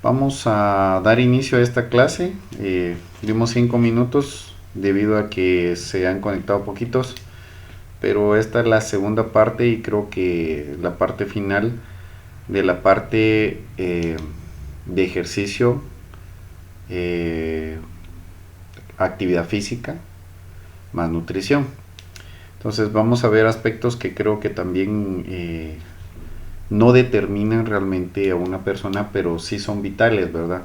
Vamos a dar inicio a esta clase. Dimos 5 minutos debido a que se han conectado poquitos, pero esta es la segunda parte y creo que la parte final de la parte de ejercicio, actividad física más nutrición. Entonces vamos a ver aspectos que creo que también no determinan realmente a una persona, pero sí son vitales, ¿verdad?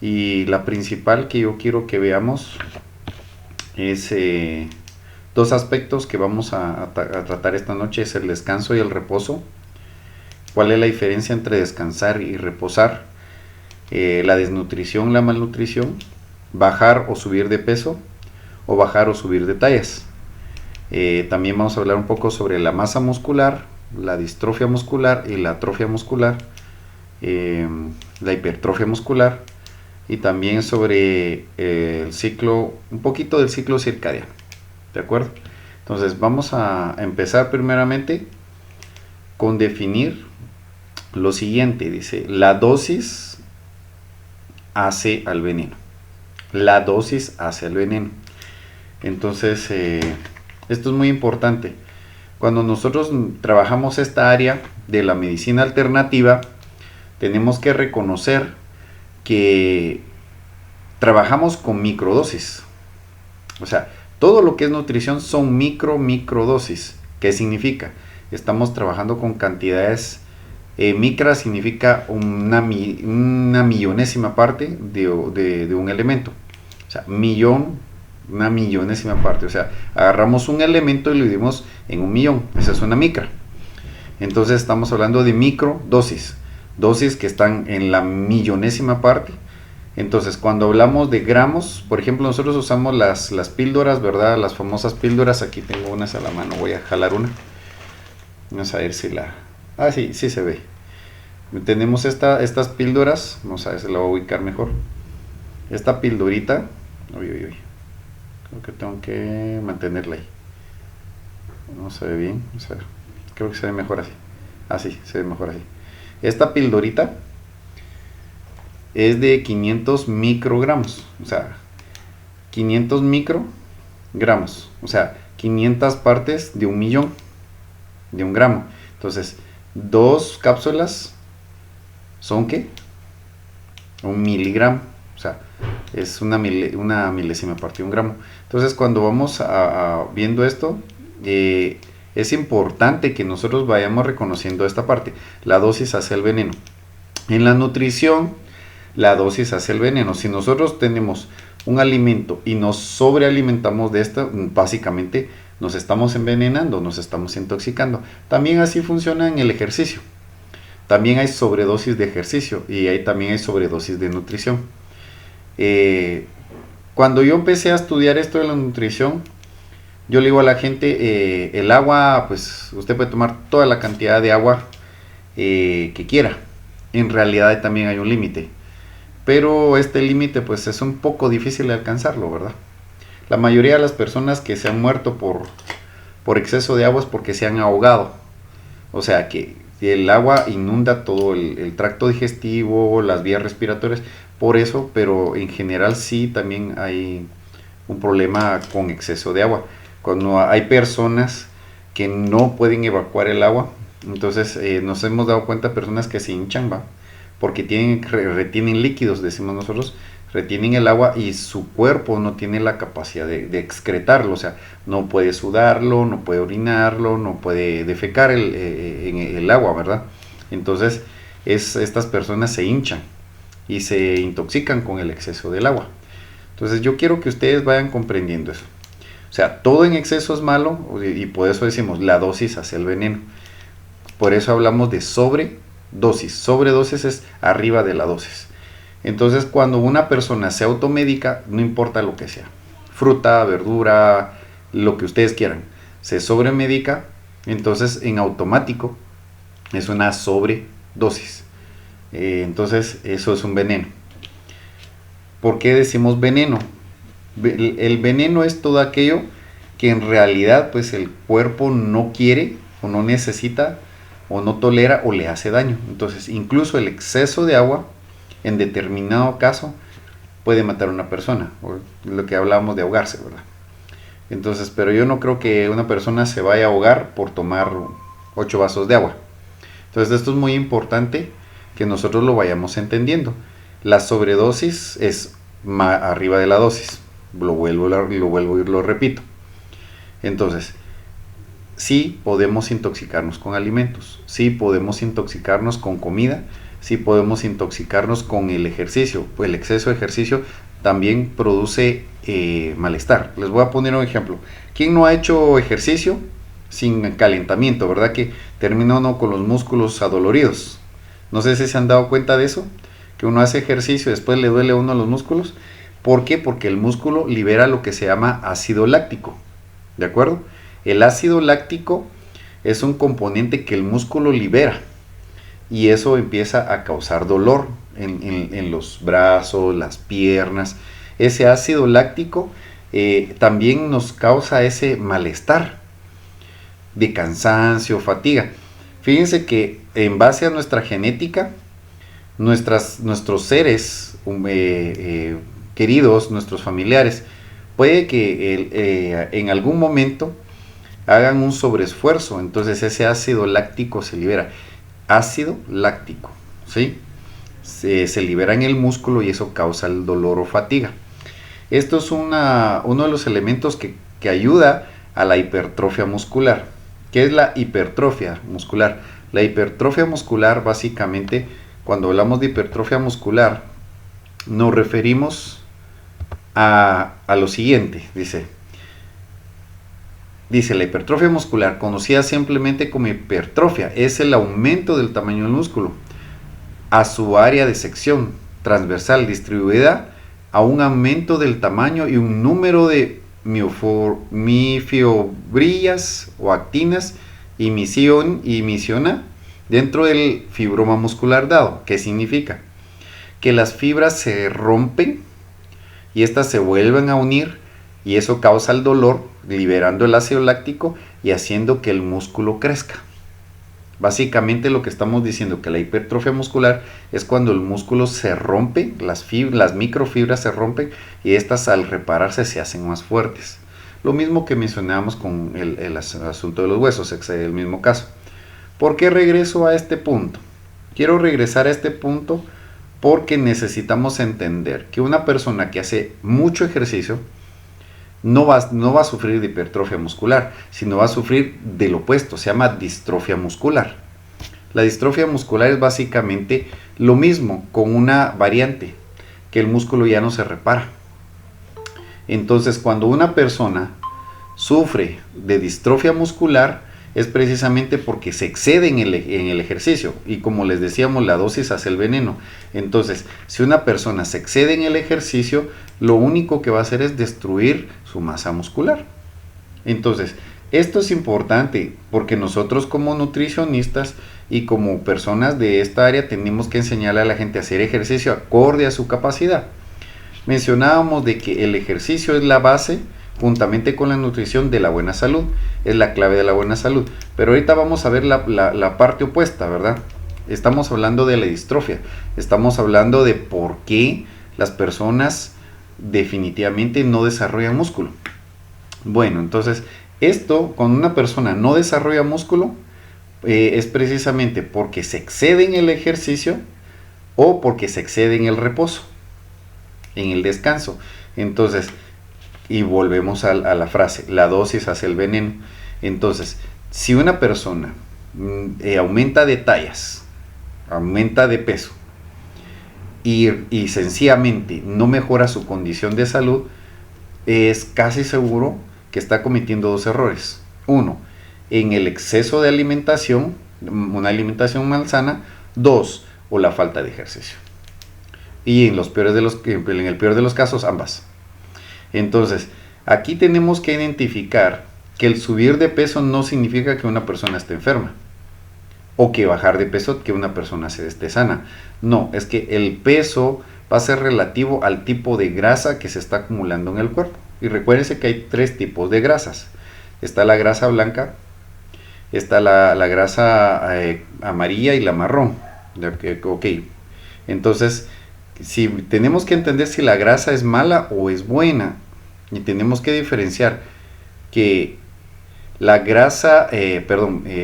Y la principal que yo quiero que veamos es dos aspectos que vamos a tratar esta noche: es el descanso y el reposo. ¿Cuál es la diferencia entre descansar y reposar? La desnutrición, la malnutrición, bajar o subir de peso, o bajar o subir de tallas. También vamos a hablar un poco sobre la masa muscular, la distrofia muscular y la atrofia muscular, la hipertrofia muscular, y también sobre el ciclo, un poquito del ciclo circadiano. ¿De acuerdo? Entonces vamos a empezar primeramente con definir lo siguiente. Dice: la dosis hace al veneno. La dosis hace al veneno. Entonces esto es muy importante. Cuando nosotros trabajamos esta área de la medicina alternativa, tenemos que reconocer que trabajamos con microdosis. O sea, todo lo que es nutrición son microdosis. ¿Qué significa? Estamos trabajando con cantidades micra, significa una millonésima parte de un elemento. O sea, una millonésima parte. O sea, agarramos un elemento y lo dividimos en 1.000.000. Esa es una micra. Entonces estamos hablando de microdosis, dosis que están en la millonésima parte. Entonces cuando hablamos de gramos, por ejemplo, nosotros usamos las píldoras, ¿verdad? Las famosas píldoras. Aquí tengo unas a la mano, voy a jalar una. Vamos a ver si la... Ah, sí se ve. Tenemos estas píldoras. Vamos a ver si la voy a ubicar mejor. Esta pildorita, creo que tengo que mantenerla ahí. No se ve bien, vamos a ver. Creo que se ve mejor así. Así, se ve mejor así. Esta pildorita es de 500 microgramos. O sea, 500 microgramos. O sea, 500 partes de 1.000.000 de un gramo. Entonces, 2 cápsulas son ¿qué? 1 miligramo. O sea, es una milésima parte de un gramo. Entonces, cuando vamos viendo esto, es importante que nosotros vayamos reconociendo esta parte. La dosis hace el veneno. En la nutrición, la dosis hace el veneno. Si nosotros tenemos un alimento y nos sobrealimentamos de esto, básicamente nos estamos envenenando, nos estamos intoxicando. También así funciona en el ejercicio. También hay sobredosis de ejercicio y también hay sobredosis de nutrición. Cuando yo empecé a estudiar esto de la nutrición, yo le digo a la gente, el agua, pues usted puede tomar toda la cantidad de agua que quiera. En realidad también hay un límite, pero este límite pues es un poco difícil de alcanzarlo, ¿verdad? La mayoría de las personas que se han muerto por exceso de agua es porque se han ahogado. O sea que el agua inunda todo el tracto digestivo, las vías respiratorias, por eso, pero en general sí también hay un problema con exceso de agua. Cuando hay personas que no pueden evacuar el agua, entonces nos hemos dado cuenta de personas que se hinchan, ¿va? Porque retienen líquidos, decimos nosotros, retienen el agua y su cuerpo no tiene la capacidad de excretarlo. O sea, no puede sudarlo, no puede orinarlo, no puede defecar en el agua, ¿verdad? Entonces estas personas se hinchan y se intoxican con el exceso del agua. Entonces yo quiero que ustedes vayan comprendiendo eso. O sea, todo en exceso es malo y por eso decimos la dosis hace el veneno. Por eso hablamos de sobredosis. Sobredosis es arriba de la dosis. Entonces cuando una persona se automedica, no importa lo que sea, fruta, verdura, lo que ustedes quieran, se sobremedica, entonces en automático es una sobredosis. Entonces eso es un veneno. ¿Por qué decimos veneno? El veneno es todo aquello que en realidad pues el cuerpo no quiere o no necesita o no tolera o le hace daño. Entonces incluso el exceso de agua en determinado caso puede matar a una persona, o lo que hablábamos de ahogarse, ¿verdad? Entonces, pero yo no creo que una persona se vaya a ahogar por tomar 8 vasos de agua. Entonces, esto es muy importante que nosotros lo vayamos entendiendo. La sobredosis es arriba de la dosis. Lo vuelvo y lo repito. Entonces, sí podemos intoxicarnos con alimentos, sí podemos intoxicarnos con comida, sí podemos intoxicarnos con el ejercicio. Pues el exceso de ejercicio también produce malestar. Les voy a poner un ejemplo. ¿Quién no ha hecho ejercicio sin calentamiento, verdad? Que termina uno con los músculos adoloridos. No sé si se han dado cuenta de eso, que uno hace ejercicio y después le duele a uno los músculos. ¿Por qué? Porque el músculo libera lo que se llama ácido láctico, ¿de acuerdo? El ácido láctico es un componente que el músculo libera y eso empieza a causar dolor en los brazos, las piernas. Ese ácido láctico también nos causa ese malestar de cansancio, fatiga. Fíjense que en base a nuestra genética, nuestros seres queridos, nuestros familiares, puede que en algún momento hagan un sobreesfuerzo, entonces ese ácido láctico se libera. Ácido láctico, ¿sí? Se libera en el músculo y eso causa el dolor o fatiga. Esto es uno de los elementos que ayuda a la hipertrofia muscular. ¿Qué es la hipertrofia muscular? La hipertrofia muscular, básicamente, cuando hablamos de hipertrofia muscular, nos referimos a lo siguiente. Dice, la hipertrofia muscular, conocida simplemente como hipertrofia, es el aumento del tamaño del músculo a su área de sección transversal distribuida a un aumento del tamaño y un número de miofibrillas o actinas y misiona dentro del fibroma muscular dado. ¿Qué significa? Que las fibras se rompen y estas se vuelven a unir y eso causa el dolor, liberando el ácido láctico y haciendo que el músculo crezca. Básicamente lo que estamos diciendo, que la hipertrofia muscular es cuando el músculo se rompe, las microfibras se rompen y estas al repararse se hacen más fuertes. Lo mismo que mencionábamos con el asunto de los huesos, es el mismo caso. ¿Por qué regreso a este punto? Quiero regresar a este punto porque necesitamos entender que una persona que hace mucho ejercicio no va a sufrir de hipertrofia muscular, sino va a sufrir del opuesto, se llama distrofia muscular. La distrofia muscular es básicamente lo mismo con una variante, que el músculo ya no se repara. Entonces, cuando una persona sufre de distrofia muscular, es precisamente porque se excede en el ejercicio. Y como les decíamos, la dosis hace el veneno. Entonces, si una persona se excede en el ejercicio, lo único que va a hacer es destruir su masa muscular. Entonces, esto es importante porque nosotros como nutricionistas y como personas de esta área tenemos que enseñarle a la gente a hacer ejercicio acorde a su capacidad. Mencionábamos de que el ejercicio es la base, juntamente con la nutrición, de la buena salud, es la clave de la buena salud. Pero ahorita vamos a ver la parte opuesta, ¿verdad? Estamos hablando de la distrofia, estamos hablando de por qué las personas definitivamente no desarrollan músculo. Bueno, entonces, esto, cuando una persona no desarrolla músculo, es precisamente porque se excede en el ejercicio o porque se excede en el reposo, en el descanso. Entonces, y volvemos a la frase, la dosis hace el veneno. Entonces, si una persona aumenta de tallas, aumenta de peso y sencillamente no mejora su condición de salud, es casi seguro que está cometiendo dos errores. Uno, en el exceso de alimentación, una alimentación malsana. Dos, o la falta de ejercicio. Y en el peor de los casos, ambas. Entonces, aquí tenemos que identificar que el subir de peso no significa que una persona esté enferma, o que bajar de peso que una persona esté sana. No, es que el peso va a ser relativo al tipo de grasa que se está acumulando en el cuerpo. Y recuérdense que hay 3 tipos de grasas. Está la grasa blanca, está la grasa amarilla y la marrón. Ok, entonces si tenemos que entender si la grasa es mala o es buena, y tenemos que diferenciar que la grasa,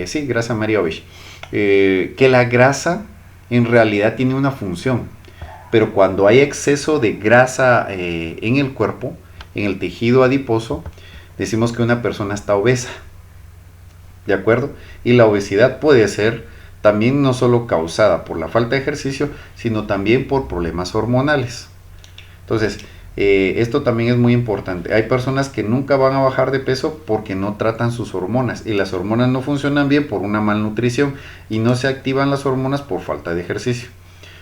sí, grasa María Ovich, que la grasa en realidad tiene una función, pero cuando hay exceso de grasa en el cuerpo, en el tejido adiposo, decimos que una persona está obesa, ¿de acuerdo? Y la obesidad puede ser también no solo causada por la falta de ejercicio, sino también por problemas hormonales. Entonces, esto también es muy importante. Hay personas que nunca van a bajar de peso porque no tratan sus hormonas, y las hormonas no funcionan bien por una malnutrición, y no se activan las hormonas por falta de ejercicio.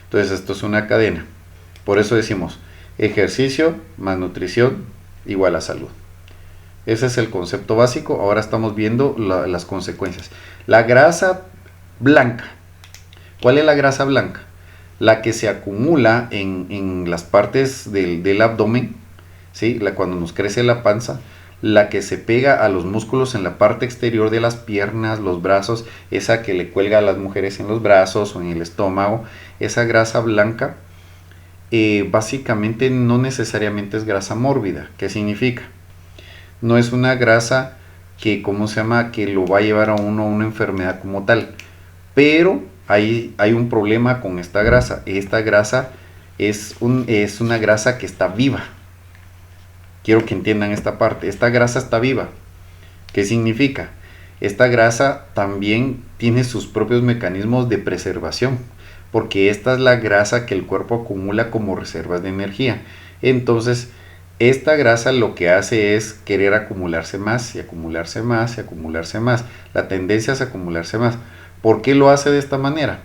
Entonces, esto es una cadena. Por eso decimos, ejercicio más nutrición igual a salud. Ese es el concepto básico. Ahora estamos viendo las consecuencias. La grasa blanca. ¿Cuál es la grasa blanca? La que se acumula en las partes del abdomen, ¿sí? Cuando nos crece la panza, la que se pega a los músculos en la parte exterior de las piernas, los brazos, esa que le cuelga a las mujeres en los brazos o en el estómago, esa grasa blanca, básicamente no necesariamente es grasa mórbida. ¿Qué significa? No es una grasa que, ¿cómo se llama?, que lo va a llevar a uno a una enfermedad como tal, pero hay un problema con esta grasa. Esta grasa es una grasa que está viva. Quiero que entiendan esta parte. Esta grasa está viva. ¿Qué significa? Esta grasa también tiene sus propios mecanismos de preservación, porque esta es la grasa que el cuerpo acumula como reservas de energía. Entonces, esta grasa lo que hace es querer acumularse más y acumularse más y acumularse más. La tendencia es acumularse más. ¿Por qué lo hace de esta manera?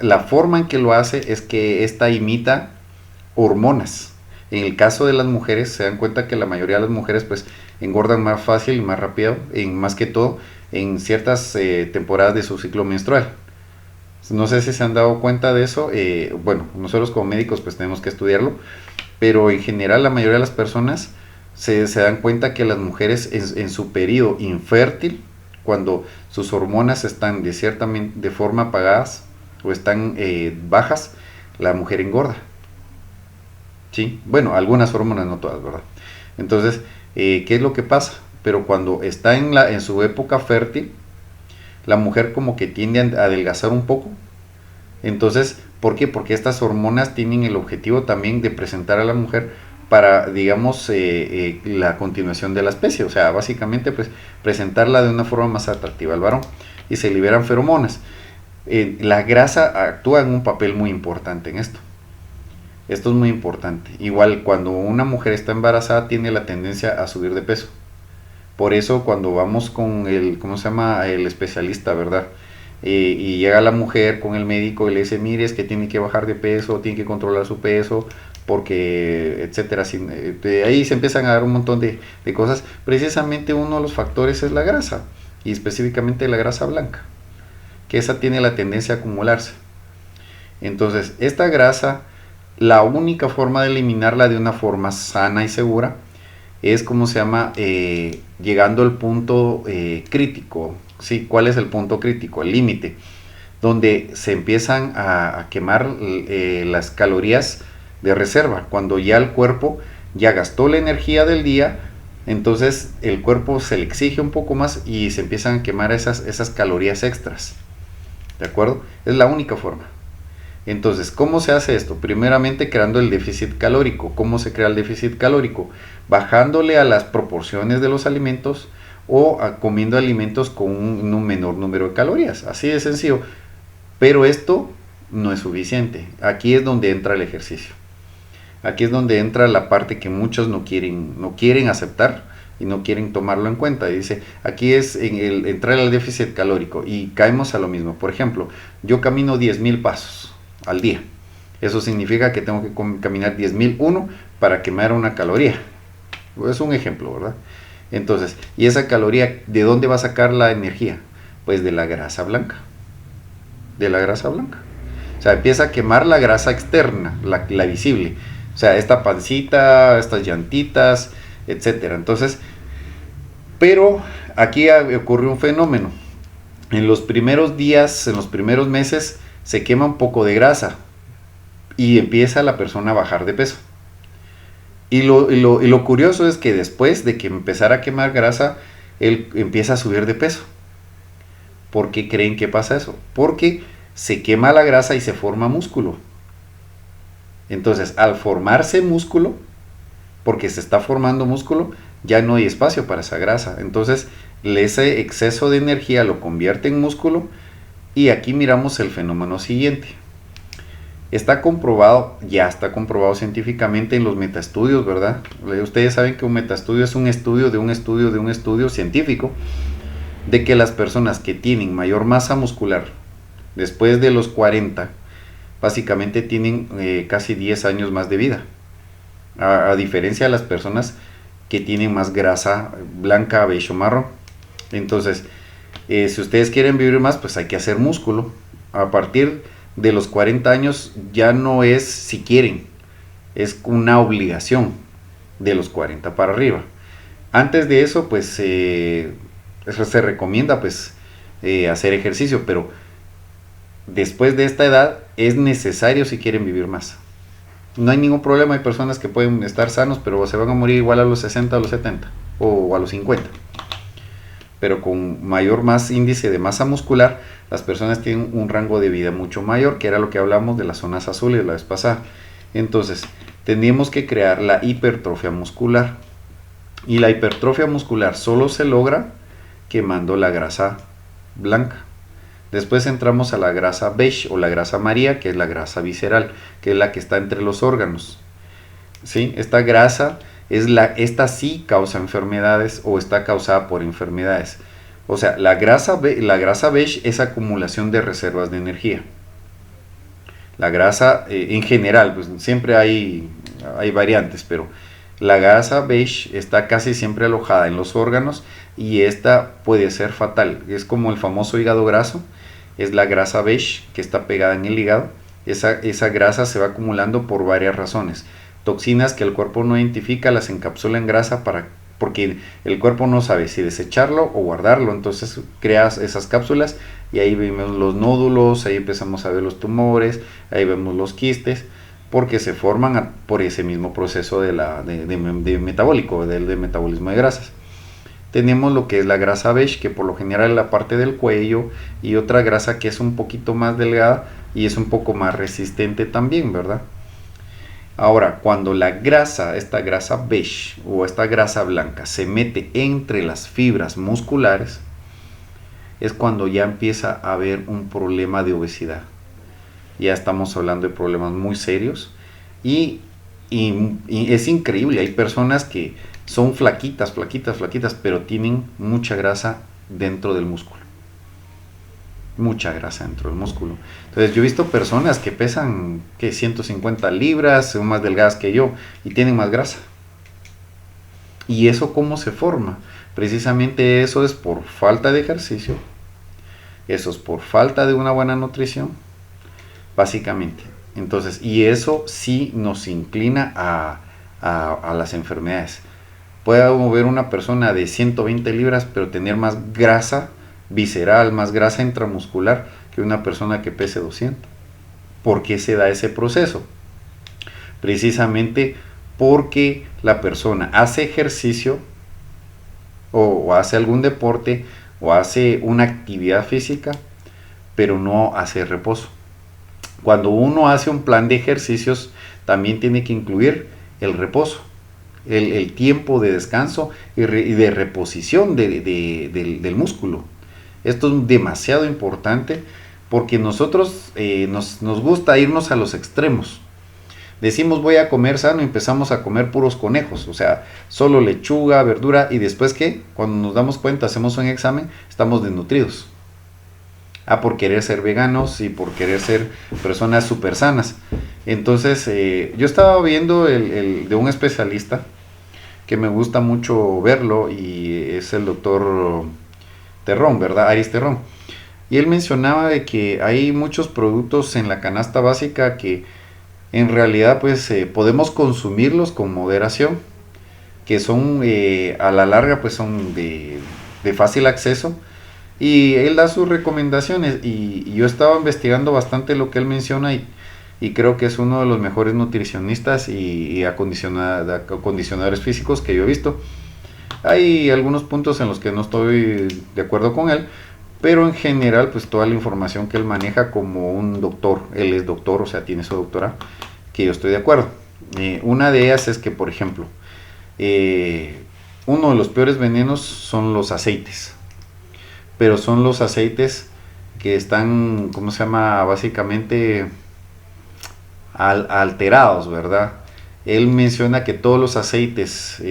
La forma en que lo hace es que esta imita hormonas. En el caso de las mujeres, se dan cuenta que la mayoría de las mujeres pues engordan más fácil y más rápido, más que todo en ciertas temporadas de su ciclo menstrual. No sé si se han dado cuenta de eso. Bueno, nosotros como médicos pues tenemos que estudiarlo, pero en general la mayoría de las personas se dan cuenta que las mujeres en su periodo infértil, cuando sus hormonas están de forma apagadas o están bajas, la mujer engorda. ¿Sí? Bueno, algunas hormonas, no todas, ¿verdad? Entonces, ¿qué es lo que pasa? Pero cuando está en su época fértil, la mujer como que tiende a adelgazar un poco. Entonces, ¿por qué? Porque estas hormonas tienen el objetivo también de presentar a la mujer para, digamos, la continuación de la especie. O sea, básicamente, pues, presentarla de una forma más atractiva al varón. Y se liberan feromonas. La grasa actúa en un papel muy importante en esto. Esto es muy importante. Igual, cuando una mujer está embarazada, tiene la tendencia a subir de peso. Por eso, cuando vamos con ¿cómo se llama?, el especialista, ¿verdad? Y llega la mujer con el médico y le dice, mire, es que tiene que bajar de peso, tiene que controlar su peso, porque, etcétera. Ahí se empiezan a dar un montón de cosas. Precisamente uno de los factores es la grasa, y específicamente la grasa blanca, que esa tiene la tendencia a acumularse. Entonces, esta grasa, la única forma de eliminarla de una forma sana y segura es, ¿cómo se llama?, llegando al punto crítico. ¿Sí? ¿Cuál es el punto crítico? El límite, donde se empiezan a quemar las calorías de reserva, cuando ya el cuerpo ya gastó la energía del día. Entonces el cuerpo se le exige un poco más y se empiezan a quemar esas calorías extras. ¿De acuerdo? Es la única forma. Entonces, ¿cómo se hace esto? Primeramente creando el déficit calórico. ¿Cómo se crea el déficit calórico? Bajándole a las proporciones de los alimentos o comiendo alimentos con un menor número de calorías. Así de sencillo. Pero esto no es suficiente. Aquí es donde entra el ejercicio. Aquí es donde entra la parte que muchos no quieren aceptar y no quieren tomarlo en cuenta. Dice, aquí es entrar al déficit calórico y caemos a lo mismo. Por ejemplo, yo camino 10,000 pasos al día. Eso significa que tengo que caminar 10,001 para quemar una caloría. Es un ejemplo, ¿verdad? Entonces, ¿y esa caloría de dónde va a sacar la energía? Pues de la grasa blanca. De la grasa blanca. O sea, empieza a quemar la grasa externa, la visible. O sea, esta pancita, estas llantitas, etcétera. Entonces, pero aquí ocurre un fenómeno. En los primeros días, en los primeros meses, se quema un poco de grasa. y empieza la persona a bajar de peso. Y lo curioso es que después de que empezara a quemar grasa, él empieza a subir de peso. ¿Por qué creen que pasa eso? Porque se quema la grasa y se forma músculo. Entonces, al formarse músculo, porque se está formando músculo, ya no hay espacio para esa grasa. Entonces, ese exceso de energía lo convierte en músculo y aquí miramos el fenómeno siguiente. Está comprobado, ya está comprobado científicamente en los metaestudios, ¿verdad? Ustedes saben que un metaestudio es un estudio de un estudio de un estudio científico, de que las personas que tienen mayor masa muscular después de los 40, básicamente tienen casi 10 años más de vida, a diferencia de las personas que tienen más grasa blanca, beige o marrón. Entonces, si ustedes quieren vivir más, pues hay que hacer músculo. A partir de los 40 años ya no es si quieren, es una obligación de los 40 para arriba. Antes de eso, pues eso se recomienda pues hacer ejercicio, pero después de esta edad es necesario si quieren vivir más. No hay ningún problema, hay personas que pueden estar sanos, pero se van a morir igual a los 60, a los 70 o a los 50. Pero con mayor más índice de masa muscular, las personas tienen un rango de vida mucho mayor, que era lo que hablamos de las zonas azules la vez pasada. Entonces, tenemos que crear la hipertrofia muscular. Y la hipertrofia muscular solo se logra quemando la grasa blanca. Después entramos a la grasa beige o la grasa amarilla, que es la grasa visceral, que es la que está entre los órganos. ¿Sí? Esta grasa esta sí causa enfermedades o está causada por enfermedades. O sea, la grasa beige es acumulación de reservas de energía. La grasa en general, pues siempre hay variantes, pero la grasa beige está casi siempre alojada en los órganos y esta puede ser fatal. Es como el famoso hígado graso, es la grasa beige que está pegada en el hígado. Esa grasa se va acumulando por varias razones. Toxinas que el cuerpo no identifica las encapsula en grasa porque el cuerpo no sabe si desecharlo o guardarlo. Entonces creas esas cápsulas y ahí vemos los nódulos, ahí empezamos a ver los tumores, ahí vemos los quistes, porque se forman por ese mismo proceso de metabólico, del metabolismo de grasas. Tenemos lo que es la grasa beige, que por lo general es la parte del cuello, y otra grasa que es un poquito más delgada y es un poco más resistente también, ¿verdad? Ahora, cuando esta grasa beige o esta grasa blanca se mete entre las fibras musculares, es cuando ya empieza a haber un problema de obesidad. Ya estamos hablando de problemas muy serios y es increíble. Hay personas que son flaquitas, pero tienen mucha grasa dentro del músculo. Mucha grasa dentro del músculo. Entonces yo he visto personas que pesan 150 libras, son más delgadas que yo y tienen más grasa. ¿Y eso cómo se forma? Precisamente eso es por falta de ejercicio, eso es por falta de una buena nutrición, básicamente. Entonces, y eso sí nos inclina a las enfermedades. Puede haber una persona de 120 libras, pero tener más grasa visceral, más grasa intramuscular que una persona que pese 200. ¿Por qué se da ese proceso? Precisamente porque la persona hace ejercicio o hace algún deporte o hace una actividad física, pero no hace reposo. Cuando uno hace un plan de ejercicios, también tiene que incluir el reposo, el tiempo de descanso y de reposición del músculo. Esto es demasiado importante porque nosotros nos gusta irnos a los extremos. Decimos voy a comer sano y empezamos a comer puros conejos, o sea, solo lechuga, verdura, y después ¿qué? Cuando nos damos cuenta, hacemos un examen, estamos desnutridos. Por querer ser veganos y por querer ser personas súper sanas. Entonces, yo estaba viendo de un especialista que me gusta mucho verlo y es el doctor Terrón, ¿verdad? Aris Terrón. Y él mencionaba de que hay muchos productos en la canasta básica que en realidad pues podemos consumirlos con moderación, que son a la larga pues son de fácil acceso. Y él da sus recomendaciones y yo estaba investigando bastante lo que él menciona y y creo que es uno de los mejores nutricionistas y acondicionadores físicos que yo he visto. Hay algunos puntos en los que no estoy de acuerdo con él, pero en general pues toda la información que él maneja como un doctor, él es doctor, o sea tiene su doctorado, que yo estoy de acuerdo. Una de ellas es que, por ejemplo, uno de los peores venenos son los aceites, pero son los aceites que están, ¿cómo se llama? Básicamente alterados, ¿verdad? Él menciona que todos los aceites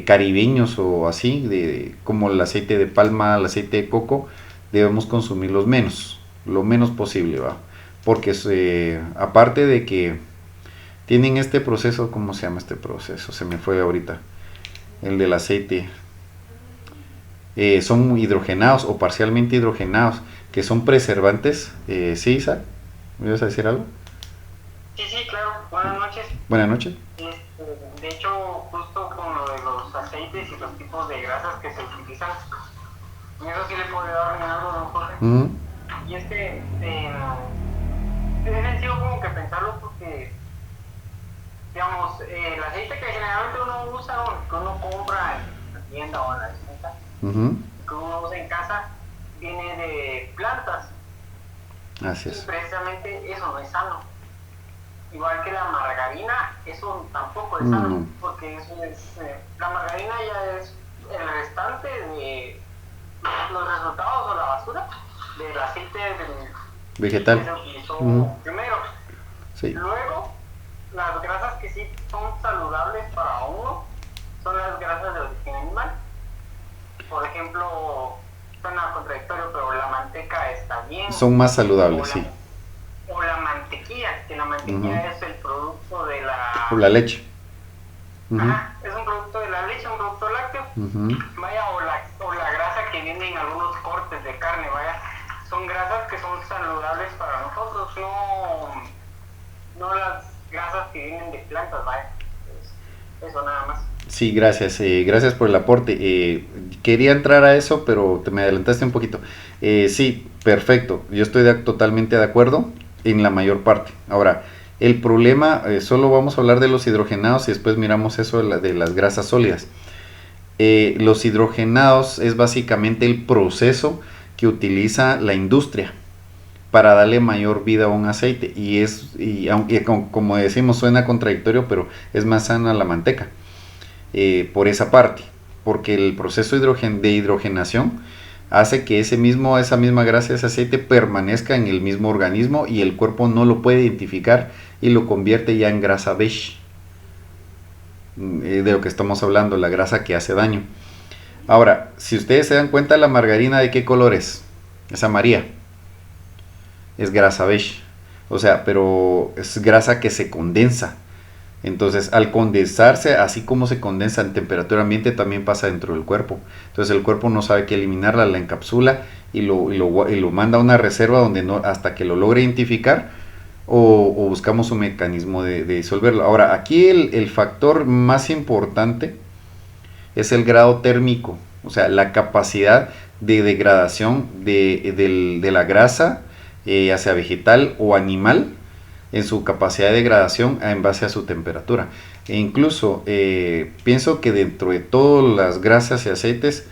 caribeños o así, como el aceite de palma, el aceite de coco, debemos consumirlos menos, lo menos posible, ¿va? Porque aparte de que tienen este proceso, ¿cómo se llama este proceso? Se me fue ahorita, el del aceite. Son hidrogenados o parcialmente hidrogenados, que son preservantes. ¿Sí, Isaac? ¿Me ibas a decir algo? Sí, sí, claro. Buenas noches. Buenas noches. De hecho, justo con lo de los aceites y los tipos de grasas que se utilizan, eso sí le puede dar algo, don Jorge. Y es que es sencillo como que pensarlo porque, digamos, el aceite que generalmente uno usa o que uno compra en la tienda o en la despensa, que uno usa en casa, viene de plantas. Así Y es. precisamente eso no es sano. Igual que la margarina, eso tampoco es sano, porque eso es, la margarina ya es el restante de los resultados o la basura del aceite vegetal que se utilizó primero. Sí. Luego, las grasas que sí son saludables para uno son las grasas de origen animal. Por ejemplo, suena contradictorio, pero la manteca está bien. Son más saludables, sí. O la mantequilla, que la mantequilla es el producto de la... O la leche. Ajá, es un producto de la leche, un producto lácteo. Vaya, o la grasa que viene en algunos cortes de carne, vaya. Son grasas que son saludables para nosotros, no las grasas que vienen de plantas, vaya. Pues eso nada más. Sí, gracias. Gracias por el aporte. Quería entrar a eso, pero te me adelantaste un poquito. Sí, perfecto. Yo estoy totalmente de acuerdo en la mayor parte. Ahora, el problema, solo vamos a hablar de los hidrogenados y después miramos eso de las grasas sólidas. Los hidrogenados es básicamente el proceso que utiliza la industria para darle mayor vida a un aceite. Y aunque como decimos suena contradictorio, pero es más sana la manteca. Por esa parte, porque el proceso de hidrogenación hace que esa misma grasa, ese aceite permanezca en el mismo organismo y el cuerpo no lo puede identificar y lo convierte ya en grasa beige, de lo que estamos hablando, la grasa que hace daño. Ahora, si ustedes se dan cuenta, la margarina, ¿de qué color es? Es amarilla, es grasa beige, o sea, pero es grasa que se condensa. Entonces, al condensarse, así como se condensa en temperatura ambiente, también pasa dentro del cuerpo. Entonces, el cuerpo no sabe qué eliminarla, la encapsula y lo manda a una reserva donde no, hasta que lo logre identificar o buscamos un mecanismo de disolverlo. Ahora, aquí el factor más importante es el grado térmico, o sea, la capacidad de degradación de la grasa, ya sea vegetal o animal, en su capacidad de degradación en base a su temperatura. E incluso pienso que dentro de todas las grasas y aceites,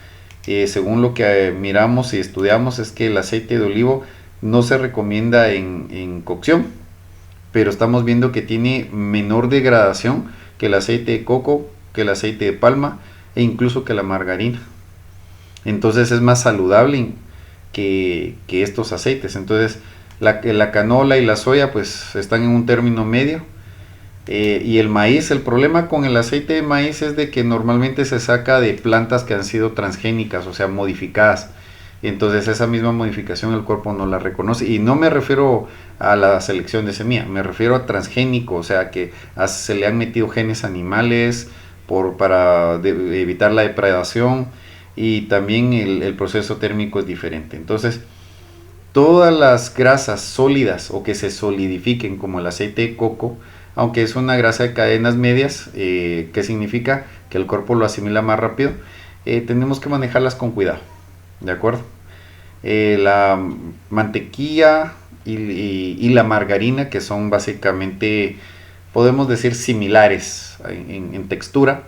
según lo que miramos y estudiamos, es que el aceite de olivo no se recomienda en cocción, pero estamos viendo que tiene menor degradación que el aceite de coco, que el aceite de palma e incluso que la margarina. Entonces es más saludable que estos aceites. Entonces la canola y la soya pues están en un término medio. Y el maíz, el problema con el aceite de maíz es de que normalmente se saca de plantas que han sido transgénicas, o sea, modificadas. Entonces esa misma modificación el cuerpo no la reconoce. Y no me refiero a la selección de semilla, me refiero a transgénico, o sea, que se le han metido genes animales para evitar la depredación. Y también el proceso térmico es diferente. Entonces, todas las grasas sólidas o que se solidifiquen, como el aceite de coco, aunque es una grasa de cadenas medias, que significa que el cuerpo lo asimila más rápido, tenemos que manejarlas con cuidado, ¿de acuerdo? La mantequilla y la margarina, que son básicamente, podemos decir, similares en textura,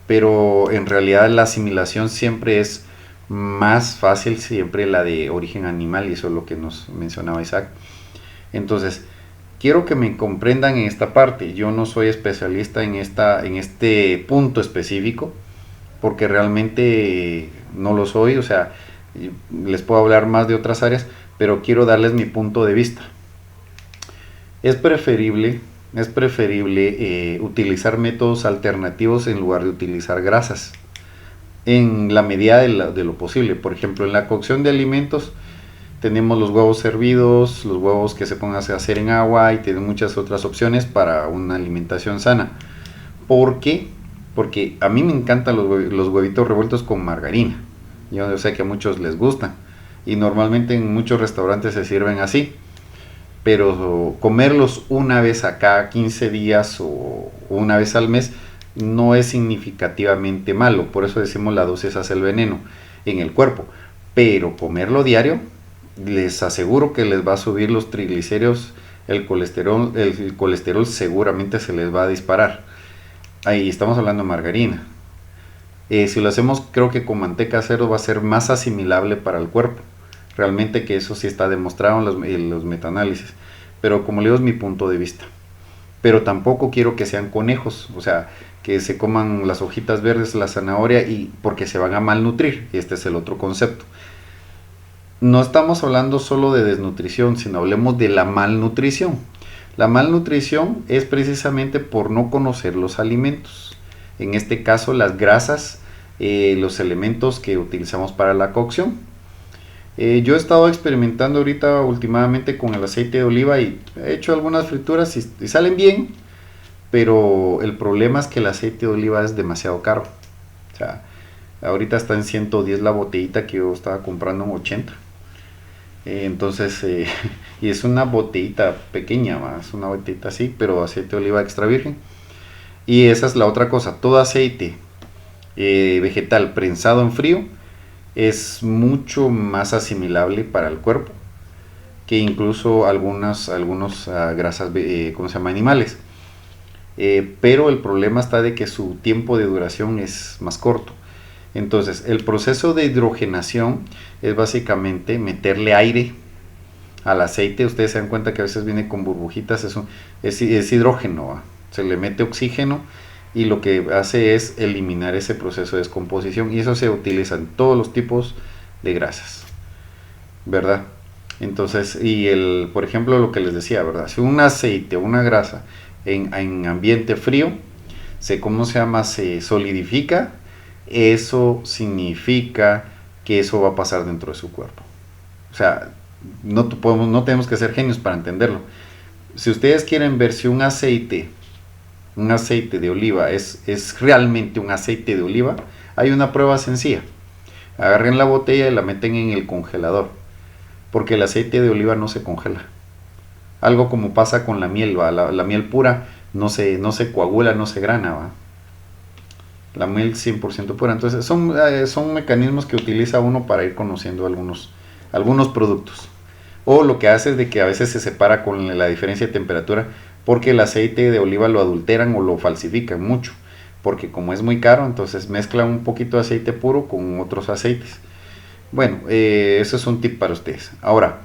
pero en realidad la asimilación siempre es más fácil, siempre la de origen animal, y eso es lo que nos mencionaba Isaac. Entonces, quiero que me comprendan en esta parte. Yo no soy especialista en este punto específico, porque realmente no lo soy. O sea, les puedo hablar más de otras áreas, pero quiero darles mi punto de vista. Es preferible utilizar métodos alternativos en lugar de utilizar grasas, en la medida de lo posible. Por ejemplo, en la cocción de alimentos tenemos los huevos hervidos, los huevos que se pongan a hacer en agua, y tienen muchas otras opciones para una alimentación sana. ¿Por qué? Porque a mí me encantan los huevitos revueltos con margarina. Yo sé que a muchos les gustan, y normalmente en muchos restaurantes se sirven así. Pero comerlos una vez a cada 15 días o una vez al mes no es significativamente malo. Por eso decimos la dosis hace el veneno en el cuerpo. Pero comerlo diario, les aseguro que les va a subir los triglicéridos, el colesterol seguramente se les va a disparar. Ahí estamos hablando de margarina. Si lo hacemos, creo que con manteca de cerdo va a ser más asimilable para el cuerpo. Realmente que eso sí está demostrado en los metaanálisis. Pero como le digo, es mi punto de vista. Pero tampoco quiero que sean conejos, o sea, que se coman las hojitas verdes, la zanahoria, y porque se van a malnutrir. Este es el otro concepto. No estamos hablando solo de desnutrición, sino hablemos de la malnutrición. La malnutrición es precisamente por no conocer los alimentos. En este caso, las grasas, los elementos que utilizamos para la cocción. Yo he estado experimentando ahorita últimamente con el aceite de oliva, y he hecho algunas frituras y salen bien, pero el problema es que el aceite de oliva es demasiado caro. O sea, ahorita está en 110 la botellita, que yo estaba comprando en 80. Entonces, y es una botellita pequeña, es una botellita así, pero aceite de oliva extra virgen. Y esa es la otra cosa, todo aceite vegetal prensado en frío es mucho más asimilable para el cuerpo que incluso algunos grasas, ¿cómo se llama?, animales. Pero el problema está de que su tiempo de duración es más corto. Entonces, el proceso de hidrogenación es básicamente meterle aire al aceite. Ustedes se dan cuenta que a veces viene con burbujitas, es hidrógeno, ¿va? Se le mete oxígeno, y lo que hace es eliminar ese proceso de descomposición, y eso se utiliza en todos los tipos de grasas, ¿verdad? Entonces, por ejemplo, lo que les decía, ¿verdad? Si un aceite o una grasa en ambiente frío se solidifica, eso significa que eso va a pasar dentro de su cuerpo. O sea, no tenemos que ser genios para entenderlo. Si ustedes quieren ver si un aceite de oliva es realmente un aceite de oliva, hay una prueba sencilla. Agarren la botella y la meten en el congelador, porque el aceite de oliva no se congela. Algo como pasa con la miel, ¿va? La miel pura no se coagula, no se grana, ¿va? La miel 100% pura. Entonces son mecanismos que utiliza uno para ir conociendo algunos productos. O lo que hace es de que a veces se separa con la diferencia de temperatura, porque el aceite de oliva lo adulteran o lo falsifican mucho, porque como es muy caro, entonces mezclan un poquito de aceite puro con otros aceites. Bueno, eso es un tip para ustedes. Ahora,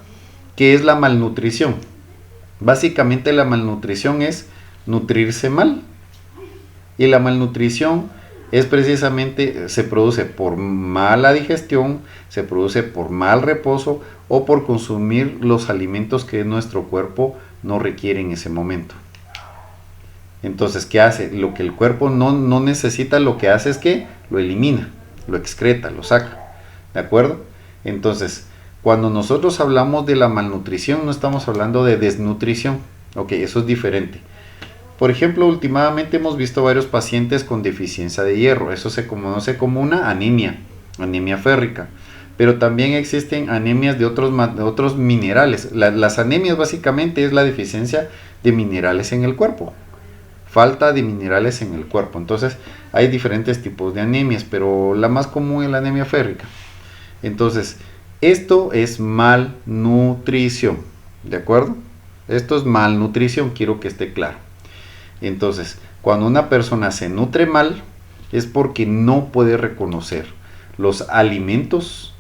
¿qué es la malnutrición? Básicamente la malnutrición es nutrirse mal, y la malnutrición es precisamente, se produce por mala digestión, se produce por mal reposo, o por consumir los alimentos que nuestro cuerpo no requiere en ese momento. Entonces, ¿qué hace? Lo que el cuerpo no necesita, lo que hace es que lo elimina, lo excreta, lo saca. ¿De acuerdo? Entonces, cuando nosotros hablamos de la malnutrición, no estamos hablando de desnutrición. Ok, eso es diferente. Por ejemplo, últimamente hemos visto varios pacientes con deficiencia de hierro. Eso se conoce como una anemia férrica. Pero también existen anemias de otros minerales. Las anemias básicamente es la deficiencia de minerales en el cuerpo. Falta de minerales en el cuerpo. Entonces hay diferentes tipos de anemias, pero la más común es la anemia férrica. Entonces, esto es malnutrición. ¿De acuerdo? Esto es malnutrición, quiero que esté claro. Entonces, cuando una persona se nutre mal, es porque no puede reconocer los alimentos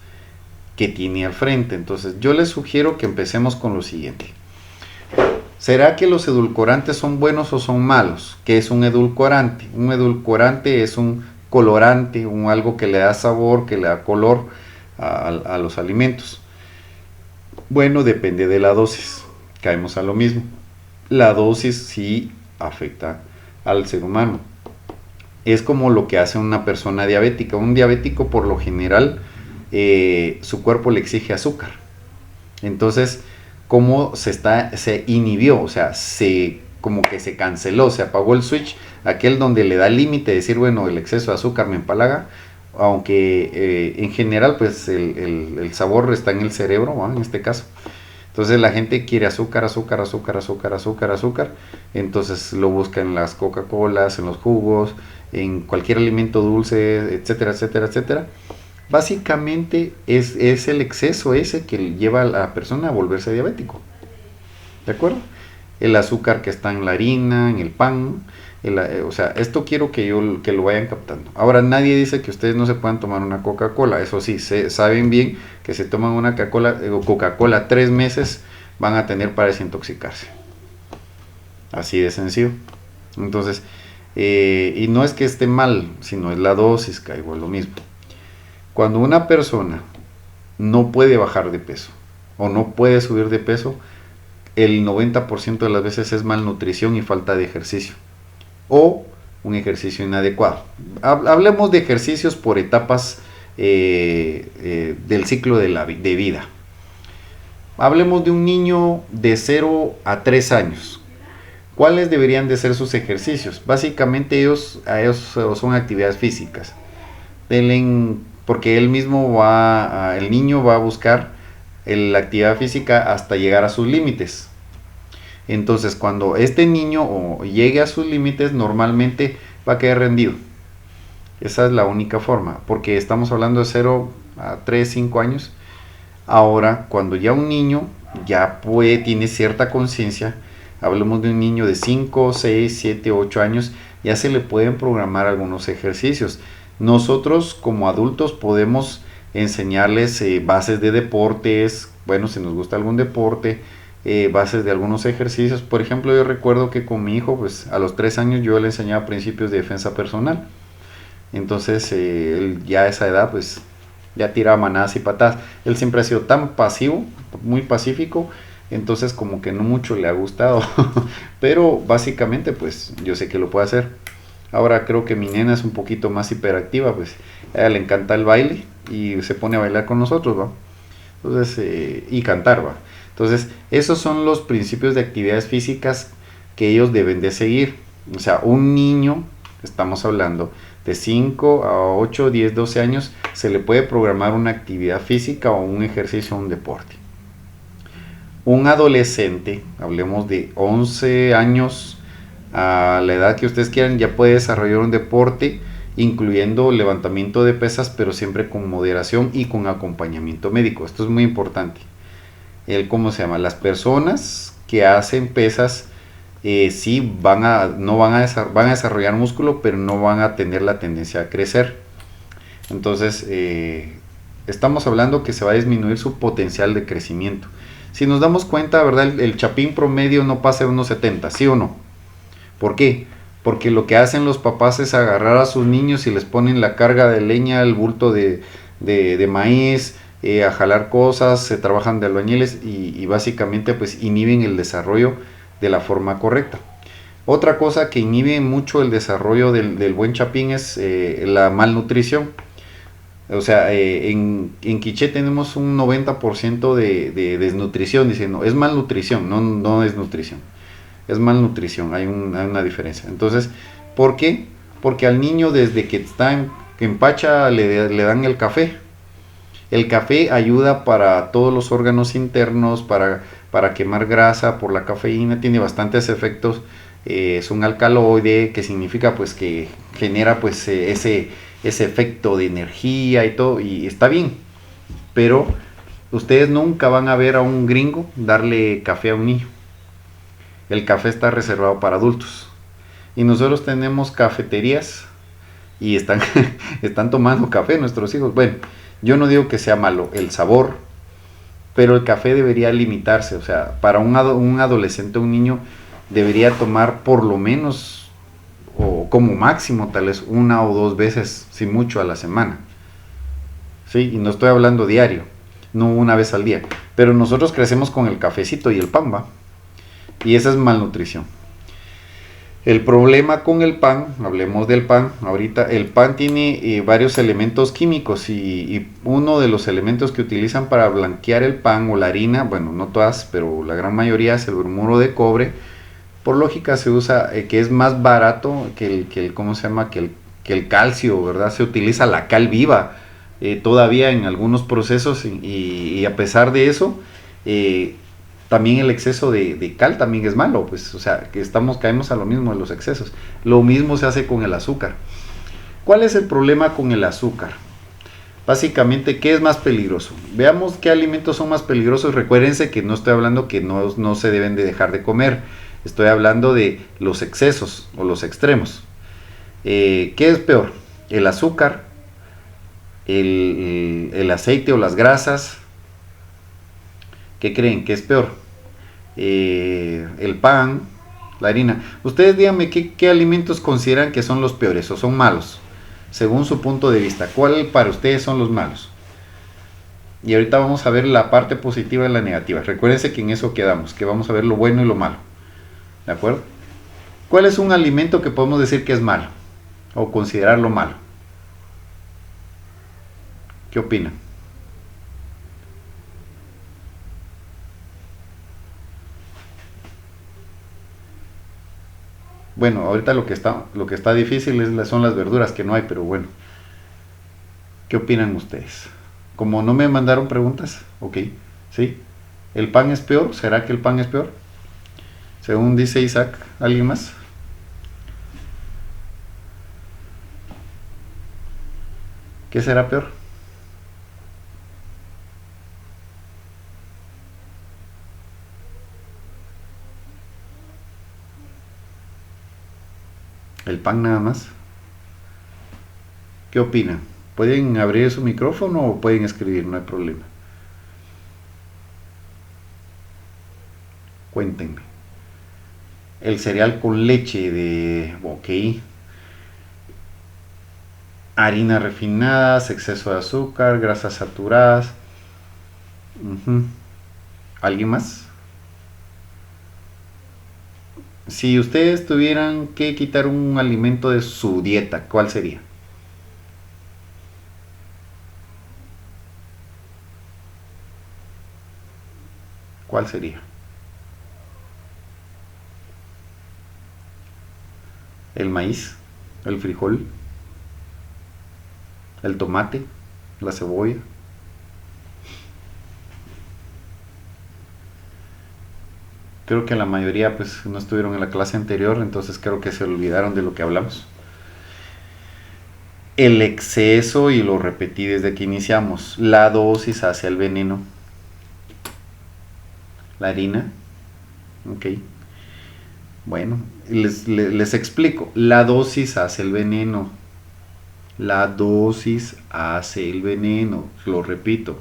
que tiene al frente. Entonces, yo les sugiero que empecemos con lo siguiente. ¿Será que los edulcorantes son buenos o son malos? ¿Qué es un edulcorante? Un edulcorante es un colorante, algo que le da sabor, que le da color a los alimentos. Bueno, depende de la dosis. Caemos a lo mismo. La dosis sí afecta al ser humano. Es como lo que hace una persona diabética. Un diabético, por lo general, su cuerpo le exige azúcar. Entonces, ¿cómo se inhibió? O sea, como que se canceló, se apagó el switch, aquel donde le da límite de decir, bueno, el exceso de azúcar me empalaga, aunque en general, pues el sabor está en el cerebro, ¿no? En este caso. Entonces la gente quiere azúcar, azúcar, azúcar, azúcar, azúcar, azúcar. Entonces lo busca en las Coca-Colas, en los jugos, en cualquier alimento dulce, etcétera, etcétera, etcétera. Básicamente es el exceso ese que lleva a la persona a volverse diabético. ¿De acuerdo? El azúcar que está en la harina, en el pan. O sea, esto quiero que lo vayan captando. Ahora, nadie dice que ustedes no se puedan tomar una Coca-Cola. Eso sí, saben bien que se toman una Coca-Cola 3 meses, van a tener para desintoxicarse. Así de sencillo. Entonces, y no es que esté mal, sino es la dosis, caigo lo mismo. Cuando una persona no puede bajar de peso o no puede subir de peso, el 90% de las veces es malnutrición y falta de ejercicio o un ejercicio inadecuado. Hablemos de ejercicios por etapas del ciclo de vida. Hablemos de un niño de 0 a 3 años. ¿Cuáles deberían de ser sus ejercicios? Básicamente ellos son actividades físicas. Porque el niño va a buscar la actividad física hasta llegar a sus límites. Entonces, cuando este niño llegue a sus límites, normalmente va a quedar rendido. Esa es la única forma, porque estamos hablando de 0 a 3, 5 años. Ahora, cuando ya un niño tiene cierta conciencia, hablemos de un niño de 5, 6, 7, 8 años, ya se le pueden programar algunos ejercicios. Nosotros como adultos podemos enseñarles bases de deportes, bueno, si nos gusta algún deporte, bases de algunos ejercicios. Por ejemplo, yo recuerdo que con mi hijo, pues a los 3 años yo le enseñaba principios de defensa personal. Entonces, él ya a esa edad, pues ya tiraba manadas y patadas. Él siempre ha sido tan pasivo, muy pacífico, entonces como que no mucho le ha gustado. Pero básicamente, pues yo sé que lo puede hacer. Ahora creo que mi nena es un poquito más hiperactiva, pues a ella le encanta el baile y se pone a bailar con nosotros, ¿va? Entonces, y cantar, ¿va? Entonces, esos son los principios de actividades físicas que ellos deben de seguir. O sea, un niño, estamos hablando de 5 a 8, 10, 12 años, se le puede programar una actividad física o un ejercicio o un deporte. Un adolescente, hablemos de 11 años, a la edad que ustedes quieran, ya puede desarrollar un deporte, incluyendo levantamiento de pesas, pero siempre con moderación y con acompañamiento médico. Esto es muy importante. ¿Cómo se llama? Las personas que hacen pesas sí van a desarrollar músculo, pero no van a tener la tendencia a crecer. Entonces, estamos hablando que se va a disminuir su potencial de crecimiento. Si nos damos cuenta, ¿verdad? El chapín promedio no pasa de unos 70, ¿sí o no? ¿Por qué? Porque lo que hacen los papás es agarrar a sus niños y les ponen la carga de leña, el bulto de maíz, a jalar cosas, se trabajan de albañiles y básicamente pues inhiben el desarrollo de la forma correcta. Otra cosa que inhibe mucho el desarrollo del buen chapín es la malnutrición. O sea, en Quiché tenemos un 90% de desnutrición, diciendo, es malnutrición, no es nutrición. Es malnutrición, hay una diferencia. Entonces, ¿por qué? Porque al niño desde que está en pacha le dan el café. El café ayuda para todos los órganos internos, para quemar grasa por la cafeína, tiene bastantes efectos. Es un alcaloide que significa pues que genera pues ese efecto de energía y todo, y está bien. Pero Ustedes nunca van a ver a un gringo darle café a un niño. El café está reservado para adultos. Y nosotros tenemos cafeterías y están tomando café nuestros hijos. Bueno, yo no digo que sea malo el sabor, pero el café debería limitarse. O sea, para un adolescente o un niño debería tomar por lo menos, o como máximo tal vez 1 o 2 veces, si mucho, a la semana. ¿Sí? Y no estoy hablando diario, no una vez al día. Pero nosotros crecemos con el cafecito y el pan, ¿va? Y esa es malnutrición. El problema con el pan, hablemos del pan, ahorita el pan tiene varios elementos químicos y uno de los elementos que utilizan para blanquear el pan o la harina, bueno, no todas, pero la gran mayoría es el bromuro de cobre. Por lógica se usa, que es más barato ¿cómo se llama? Que el calcio, ¿verdad? Se utiliza la cal viva todavía en algunos procesos y a pesar de eso, también el exceso de cal también es malo, pues, o sea, que caemos a lo mismo de los excesos. Lo mismo se hace con el azúcar. ¿Cuál es el problema con el azúcar? Básicamente, ¿qué es más peligroso? Veamos qué alimentos son más peligrosos. Recuérdense que no estoy hablando que no se deben de dejar de comer. Estoy hablando de los excesos o los extremos. ¿Qué es peor? ¿El azúcar? ¿El aceite o las grasas? ¿Qué creen que es peor? El pan, la harina. Ustedes díganme qué alimentos consideran que son los peores o son malos, según su punto de vista. ¿Cuál para ustedes son los malos? Y ahorita vamos a ver la parte positiva y la negativa. Recuérdense que en eso quedamos, que vamos a ver lo bueno y lo malo. ¿De acuerdo? ¿Cuál es un alimento que podemos decir que es malo o considerarlo malo? ¿Qué opinan? Bueno, ahorita lo que está difícil son las verduras, que no hay, pero bueno. ¿Qué opinan ustedes? Como no me mandaron preguntas, ok, ¿sí? ¿El pan es peor? ¿Será que el pan es peor? Según dice Isaac, ¿alguien más? ¿Qué será peor? ¿El pan nada más? ¿Qué opinan? Pueden abrir su micrófono o pueden escribir, no hay problema. Cuéntenme. El cereal con leche ok. Harinas refinadas, exceso de azúcar, grasas saturadas. ¿Alguien más? Si ustedes tuvieran que quitar un alimento de su dieta, ¿cuál sería? ¿Cuál sería? ¿El maíz? ¿El frijol? ¿El tomate? ¿La cebolla? Creo que la mayoría pues no estuvieron en la clase anterior, entonces creo que se olvidaron de lo que hablamos. El exceso, y lo repetí desde que iniciamos, la dosis hace el veneno. La harina, ok. Bueno, les explico. La dosis hace el veneno. La dosis hace el veneno. Lo repito.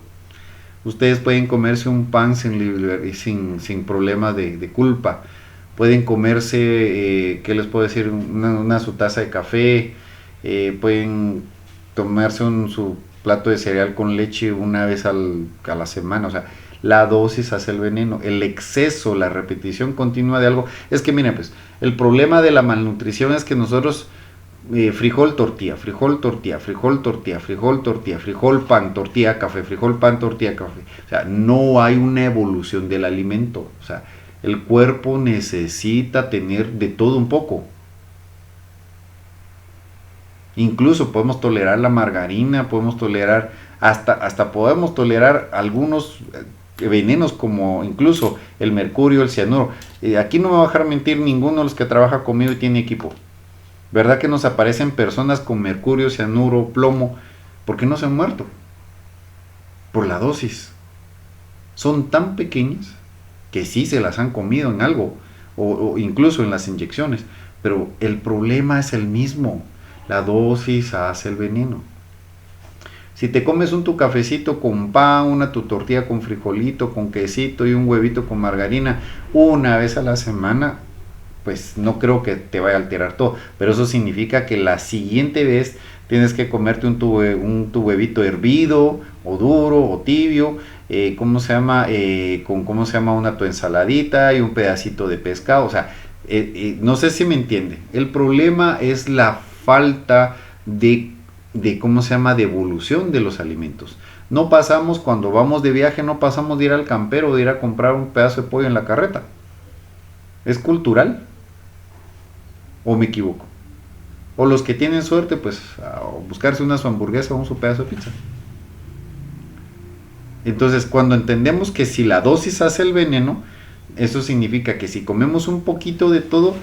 Ustedes pueden comerse un pan sin problema de culpa. Pueden comerse, ¿qué les puedo decir? Su taza de café. Pueden tomarse su plato de cereal con leche una vez a la semana. O sea, la dosis hace el veneno. El exceso, la repetición continua de algo. Es que miren, pues, el problema de la malnutrición es que nosotros frijol, tortilla, frijol, tortilla, frijol, tortilla, frijol, tortilla, frijol, pan, tortilla, café, frijol, pan, tortilla, café. O sea, no hay una evolución del alimento. O sea, el cuerpo necesita tener de todo un poco. Incluso podemos tolerar la margarina, podemos tolerar, hasta podemos tolerar algunos venenos como incluso el mercurio, el cianuro. Aquí no me va a dejar mentir ninguno de los que trabaja conmigo y tiene equipo. ¿Verdad que nos aparecen personas con mercurio, cianuro, plomo? ¿Por qué no se han muerto? Por la dosis. son tan pequeñas que sí se las han comido en algo, o incluso en las inyecciones, pero el problema es el mismo, la dosis hace el veneno. Si te comes tu cafecito con pan, tu tortilla con frijolito, con quesito y un huevito con margarina una vez a la semana, pues no creo que te vaya a alterar todo, pero eso significa que la siguiente vez tienes que comerte tu huevito hervido, o duro, o tibio, con tu ensaladita y un pedacito de pescado, o sea, no sé si me entiende. El problema es la falta de de evolución de los alimentos. No pasamos, cuando vamos de viaje, no pasamos de ir al campero, de ir a comprar un pedazo de pollo en la carreta. ¿Es cultural? ¿O me equivoco? O los que tienen suerte, pues a buscarse una su hamburguesa o un su pedazo de pizza. Entonces, cuando entendemos que si la dosis hace el veneno, eso significa que si comemos un poquito de todo,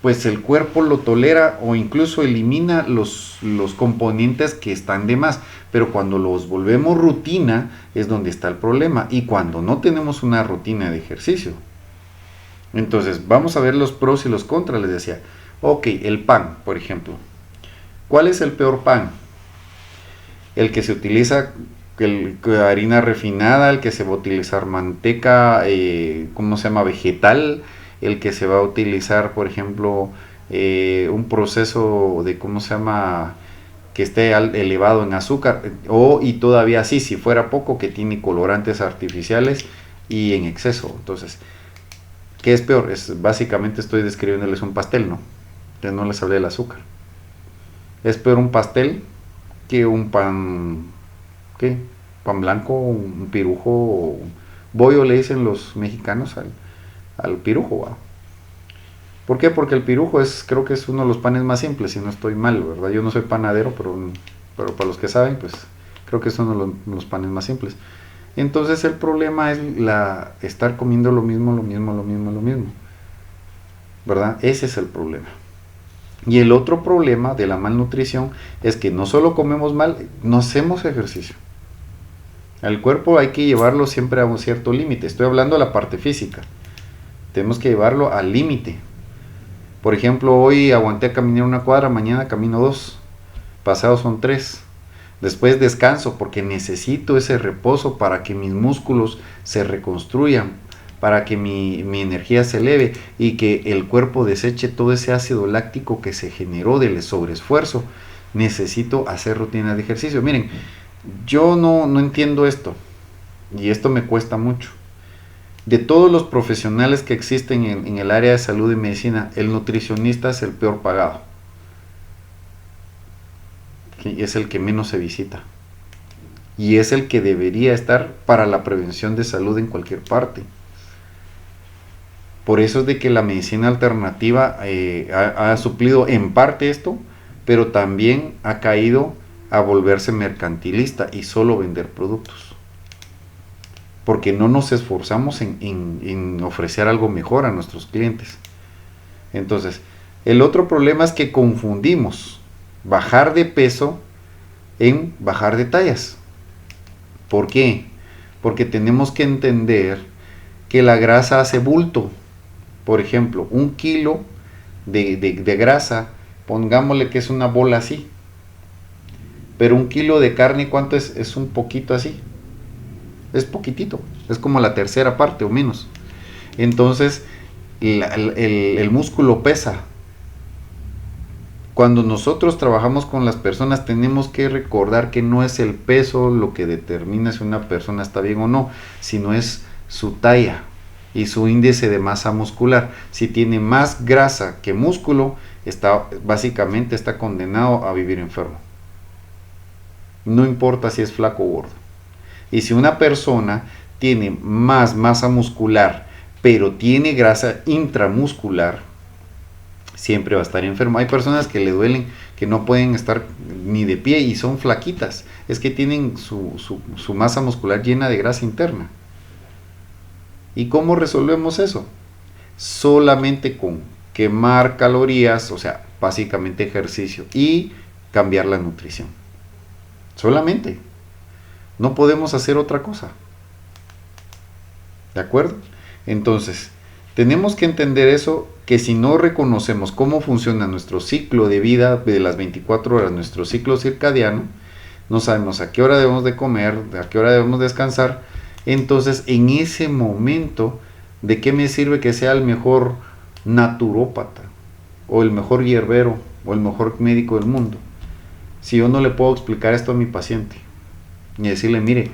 pues el cuerpo lo tolera o incluso elimina los componentes que están de más. Pero cuando los volvemos rutina es donde está el problema. Y cuando no tenemos una rutina de ejercicio. Entonces, vamos a ver los pros y los contras, les decía. Ok, el pan, por ejemplo. ¿Cuál es el peor pan? El que se utiliza harina refinada, el que se va a utilizar manteca, vegetal, el que se va a utilizar, por ejemplo, un proceso de, que esté elevado en azúcar, y todavía así, si fuera poco, que tiene colorantes artificiales y en exceso. Entonces, ¿qué es peor? Básicamente estoy describiéndoles un pastel, ¿no? Que no les hablé del azúcar. Es peor un pastel que un pan, ¿qué? Pan blanco, un pirujo, bollo le dicen los mexicanos al pirujo, ¿va? ¿Por qué? Porque el pirujo creo que es uno de los panes más simples, si no estoy mal, ¿verdad? Yo no soy panadero, pero para los que saben, pues creo que es uno de los panes más simples. Entonces el problema es estar comiendo lo mismo, ¿verdad? Ese es el problema. Y el otro problema de la malnutrición es que no solo comemos mal, no hacemos ejercicio. Al cuerpo hay que llevarlo siempre a un cierto límite. Estoy hablando de la parte física. Tenemos que llevarlo al límite. Por ejemplo, hoy aguanté a caminar 1 cuadra, mañana camino 2, pasado son 3. Después descanso porque necesito ese reposo para que mis músculos se reconstruyan, para que mi energía se eleve y que el cuerpo deseche todo ese ácido láctico que se generó del sobreesfuerzo. Necesito hacer rutinas de ejercicio. Miren, yo no entiendo esto, y esto me cuesta mucho. De todos los profesionales que existen en el área de salud y medicina, el nutricionista es el peor pagado. Es el que menos se visita. Y es el que debería estar para la prevención de salud en cualquier parte. Por eso es de que la medicina alternativa ha suplido en parte esto, pero también ha caído a volverse mercantilista y solo vender productos. Porque no nos esforzamos en ofrecer algo mejor a nuestros clientes. Entonces, el otro problema es que confundimos bajar de peso en bajar de tallas. ¿Por qué? Porque tenemos que entender que la grasa hace bulto. Por ejemplo, 1 kilo de grasa, pongámosle que es una bola así. Pero 1 kilo de carne, ¿cuánto es? Es un poquito así. Es poquitito, es como la tercera parte o menos. Entonces, el músculo pesa. Cuando nosotros trabajamos con las personas, tenemos que recordar que no es el peso lo que determina si una persona está bien o no, sino es su talla y su índice de masa muscular. Si tiene más grasa que músculo, básicamente está condenado a vivir enfermo. No importa si es flaco o gordo. Y si una persona tiene más masa muscular, pero tiene grasa intramuscular, siempre va a estar enfermo. Hay personas que le duelen, que no pueden estar ni de pie y son flaquitas. Es que tienen su masa muscular llena de grasa interna. ¿Y cómo resolvemos eso? Solamente con quemar calorías, o sea, básicamente ejercicio y cambiar la nutrición. Solamente. No podemos hacer otra cosa. ¿De acuerdo? Entonces, tenemos que entender eso, que si no reconocemos cómo funciona nuestro ciclo de vida de las 24 horas, nuestro ciclo circadiano, no sabemos a qué hora debemos de comer, a qué hora debemos descansar, entonces en ese momento, ¿de qué me sirve que sea el mejor naturópata, o el mejor hierbero, o el mejor médico del mundo, si yo no le puedo explicar esto a mi paciente y decirle, mire,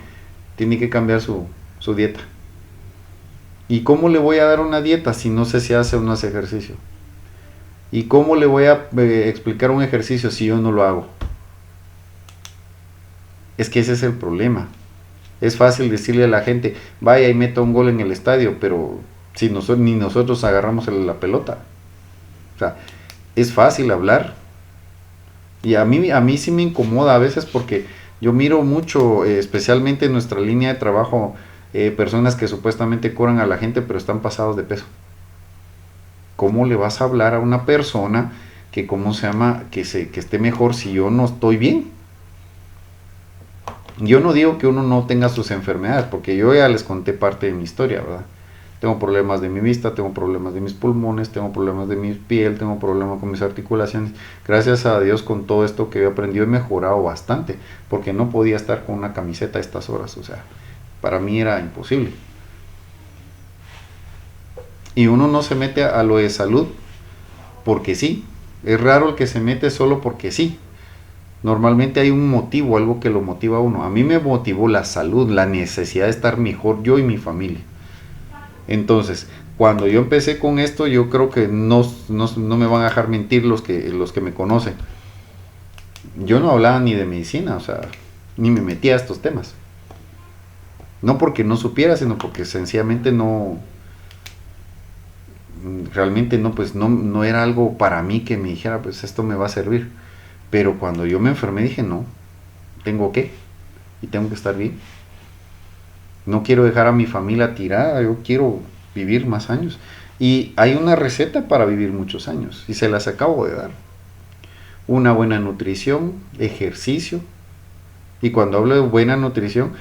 tiene que cambiar su dieta? ¿Y cómo le voy a dar una dieta si no sé si hace o no hace ejercicio? ¿Y cómo le voy a explicar un ejercicio si yo no lo hago? Es que ese es el problema. Es fácil decirle a la gente, vaya y meta un gol en el estadio, pero si ni nosotros agarramos la pelota. O sea, es fácil hablar. Y a mí sí me incomoda a veces, porque yo miro mucho, especialmente en nuestra línea de trabajo, personas que supuestamente curan a la gente, pero están pasados de peso. ¿Cómo le vas a hablar a una persona que, que esté mejor si yo no estoy bien? Yo no digo que uno no tenga sus enfermedades, porque yo ya les conté parte de mi historia, ¿verdad? Tengo problemas de mi vista, tengo problemas de mis pulmones, tengo problemas de mi piel, tengo problemas con mis articulaciones. Gracias a Dios, con todo esto que he aprendido, he mejorado bastante, porque no podía estar con una camiseta a estas horas, o sea, para mí era imposible. Y uno no se mete a lo de salud porque sí. Es raro el que se mete solo porque sí. Normalmente hay un motivo, algo que lo motiva a uno. A mí me motivó la salud, la necesidad de estar mejor yo y mi familia. Entonces, cuando yo empecé con esto, yo creo que no me van a dejar mentir los que me conocen. Yo no hablaba ni de medicina, o sea, ni me metía a estos temas. No porque no supiera, sino porque sencillamente realmente no era algo para mí que me dijera, pues esto me va a servir. Pero cuando yo me enfermé dije, no, tengo que, y tengo que estar bien. No quiero dejar a mi familia tirada, yo quiero vivir más años. Y hay una receta para vivir muchos años, y se las acabo de dar. Una buena nutrición, ejercicio. Y cuando hablo de buena nutrición,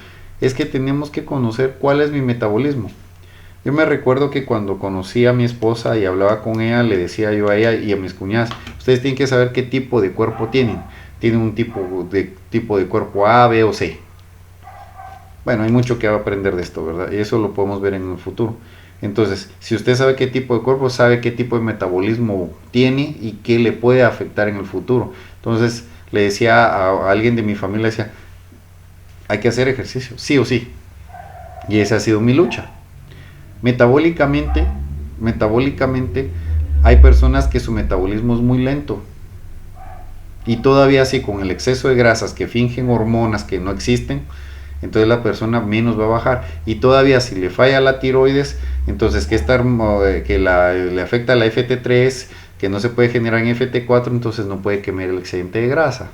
es que tenemos que conocer cuál es mi metabolismo. Yo me recuerdo que cuando conocí a mi esposa y hablaba con ella, le decía yo a ella y a mis cuñadas, ustedes tienen que saber qué tipo de cuerpo tienen. Tienen un tipo de cuerpo A, B o C. Bueno, hay mucho que aprender de esto, ¿verdad? Y eso lo podemos ver en el futuro. Entonces, si usted sabe qué tipo de cuerpo, sabe qué tipo de metabolismo tiene y qué le puede afectar en el futuro. Entonces, le decía a alguien de mi familia, decía, hay que hacer ejercicio, sí o sí. Y esa ha sido mi lucha. Metabólicamente, hay personas que su metabolismo es muy lento. Y todavía así, con el exceso de grasas que fingen hormonas que no existen, entonces la persona menos va a bajar. Y todavía si le falla la tiroides, entonces que le afecta la FT3, que no se puede generar en FT4, entonces no puede quemar el excedente de grasa.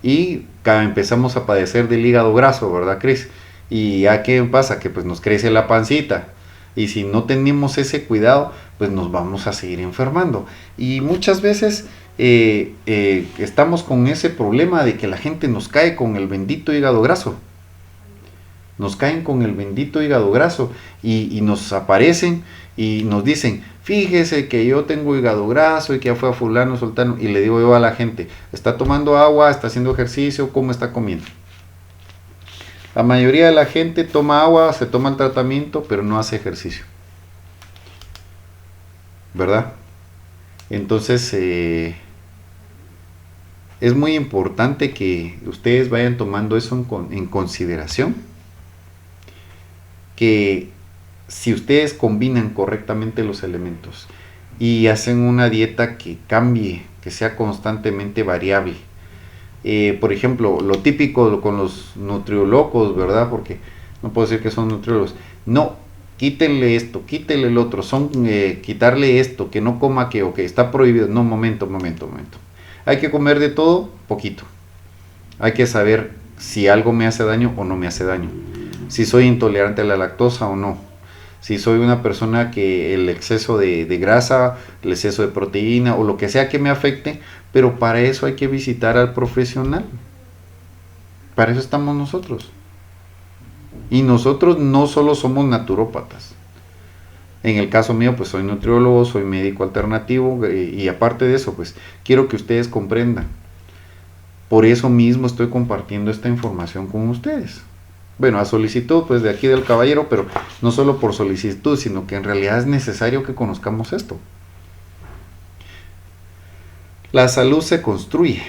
Y empezamos a padecer del hígado graso, ¿verdad, Cris? Y ya qué pasa, que pues nos crece la pancita. Y si no tenemos ese cuidado, pues nos vamos a seguir enfermando. Y muchas veces estamos con ese problema de que la gente nos cae con el bendito hígado graso. Nos caen con el bendito hígado graso y nos aparecen y nos dicen, fíjese que yo tengo hígado graso y que ya fue a fulano, sultano. Y le digo yo a la gente, ¿está tomando agua? ¿Está haciendo ejercicio? ¿Cómo está comiendo? La mayoría de la gente toma agua, se toma el tratamiento, pero no hace ejercicio. ¿Verdad? Entonces, es muy importante que ustedes vayan tomando eso en consideración. Que si ustedes combinan correctamente los elementos y hacen una dieta que cambie, que sea constantemente variable. Por ejemplo, lo típico con los nutriólogos, ¿verdad? Porque no puedo decir que son nutriólogos. No, quítenle esto, quítenle el otro, quitarle esto, que no coma que, o que está prohibido. No, momento. Hay que comer de todo, poquito. Hay que saber si algo me hace daño o no me hace daño. Si soy intolerante a la lactosa o no. Si soy una persona que el exceso de grasa, el exceso de proteína o lo que sea que me afecte, pero para eso hay que visitar al profesional. Para eso estamos nosotros. Y nosotros no solo somos naturópatas. En el caso mío, pues soy nutriólogo, soy médico alternativo y aparte de eso, pues quiero que ustedes comprendan. Por eso mismo estoy compartiendo esta información con ustedes. Bueno, a solicitud pues de aquí del caballero, pero no solo por solicitud, sino que en realidad es necesario que conozcamos esto. La salud se construye.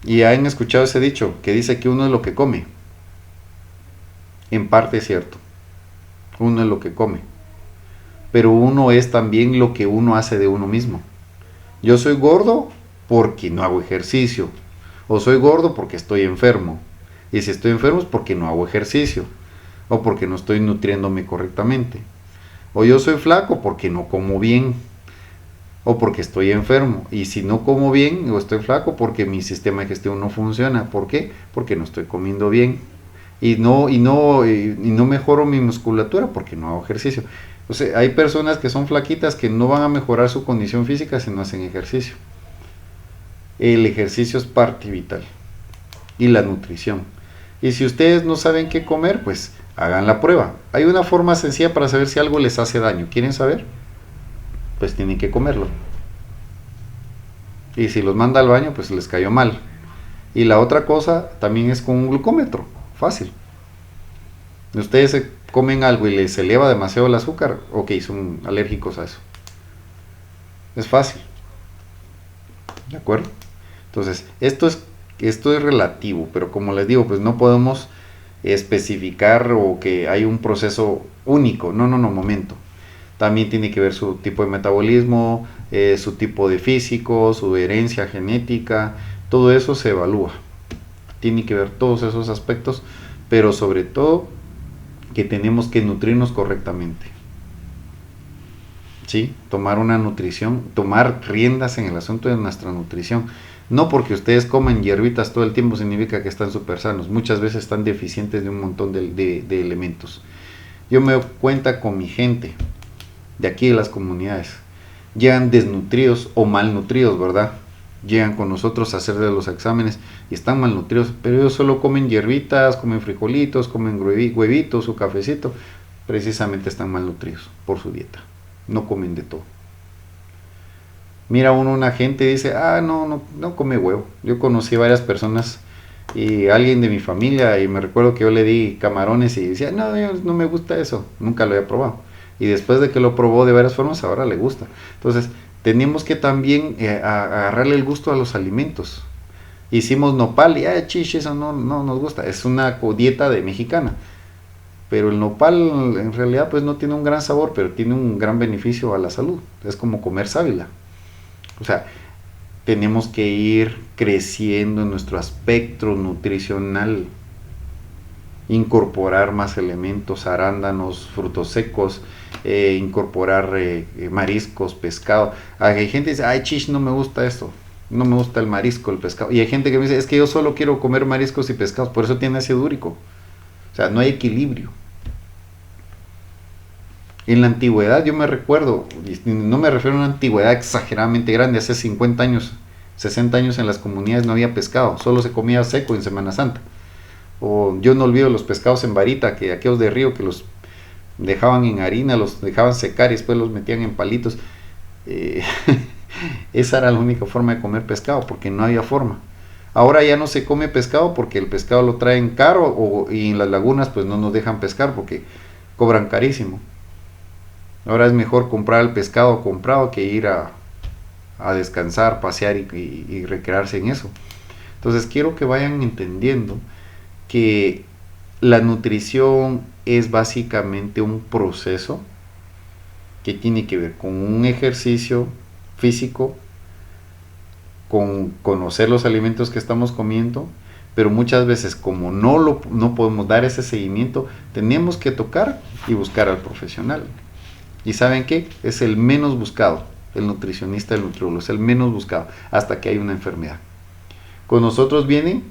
Y han escuchado ese dicho que dice que uno es lo que come. En parte es cierto. Uno es lo que come. Pero uno es también lo que uno hace de uno mismo. Yo soy gordo porque no hago ejercicio. O soy gordo porque estoy enfermo. Y si estoy enfermo es porque no hago ejercicio. O porque no estoy nutriéndome correctamente. O yo soy flaco porque no como bien. O porque estoy enfermo. Y si no como bien o estoy flaco porque mi sistema digestivo no funciona. ¿Por qué? Porque no estoy comiendo bien. Y no mejoro mi musculatura porque no hago ejercicio. O sea, hay personas que son flaquitas que no van a mejorar su condición física si no hacen ejercicio. El ejercicio es parte vital. Y la nutrición. Y si ustedes no saben qué comer, pues hagan la prueba. Hay una forma sencilla para saber si algo les hace daño. ¿Quieren saber? Pues tienen que comerlo. Y si los manda al baño, pues les cayó mal. Y la otra cosa también es con un glucómetro. Fácil. Ustedes comen algo y les eleva demasiado el azúcar, ok, son alérgicos a eso. Es fácil. ¿De acuerdo? Entonces, esto es relativo, pero como les digo, pues no podemos especificar o que hay un proceso único. No, momento. También tiene que ver su tipo de metabolismo, su tipo de físico, su herencia genética, todo eso se evalúa. Tiene que ver todos esos aspectos, pero sobre todo que tenemos que nutrirnos correctamente. ¿Sí? Tomar una nutrición, tomar riendas en el asunto de nuestra nutrición. No porque ustedes coman hierbitas todo el tiempo significa que están súper sanos. Muchas veces están deficientes de un montón de elementos. Yo me doy cuenta con mi gente de aquí de las comunidades. Llegan desnutridos o malnutridos, ¿verdad? Llegan con nosotros a hacerle los exámenes y están malnutridos, pero ellos solo comen hierbitas, comen frijolitos, comen huevitos o cafecito. Precisamente están malnutridos por su dieta. No comen de todo. Mira una gente y dice, no come huevo. Yo conocí varias personas y alguien de mi familia y me recuerdo que yo le di camarones y decía, no me gusta eso, nunca lo había probado. Y después de que lo probó de varias formas, ahora le gusta. Entonces, tenemos que también agarrarle el gusto a los alimentos. Hicimos nopal y eso no nos gusta. Es una dieta de mexicana. Pero el nopal en realidad pues no tiene un gran sabor, pero tiene un gran beneficio a la salud. Es como comer sábila. O sea, tenemos que ir creciendo en nuestro aspecto nutricional. Incorporar más elementos, arándanos, frutos secos, incorporar mariscos, pescado. Hay gente que dice, no me gusta esto, no me gusta el marisco, el pescado. Y hay gente que me dice, es que yo solo quiero comer mariscos y pescados, por eso tiene ácido úrico. O sea, no hay equilibrio. En la antigüedad yo me recuerdo, y no me refiero a una antigüedad exageradamente grande, hace 50 años, 60 años en las comunidades no había pescado, solo se comía seco en Semana Santa. O yo no olvido los pescados en varita, que aquellos de río que los dejaban en harina, los dejaban secar y después los metían en palitos. Esa era la única forma de comer pescado, porque no había forma. Ahora ya no se come pescado porque el pescado lo traen caro y en las lagunas pues no nos dejan pescar porque cobran carísimo. Ahora es mejor comprar el pescado comprado que ir a descansar, pasear y recrearse en eso. Entonces quiero que vayan entendiendo que la nutrición es básicamente un proceso que tiene que ver con un ejercicio físico, con conocer los alimentos que estamos comiendo, pero muchas veces como no podemos dar ese seguimiento, tenemos que tocar y buscar al profesional. ¿Y saben qué? Es el menos buscado, el nutricionista, el nutriólogo, es el menos buscado hasta que hay una enfermedad. Con nosotros vienen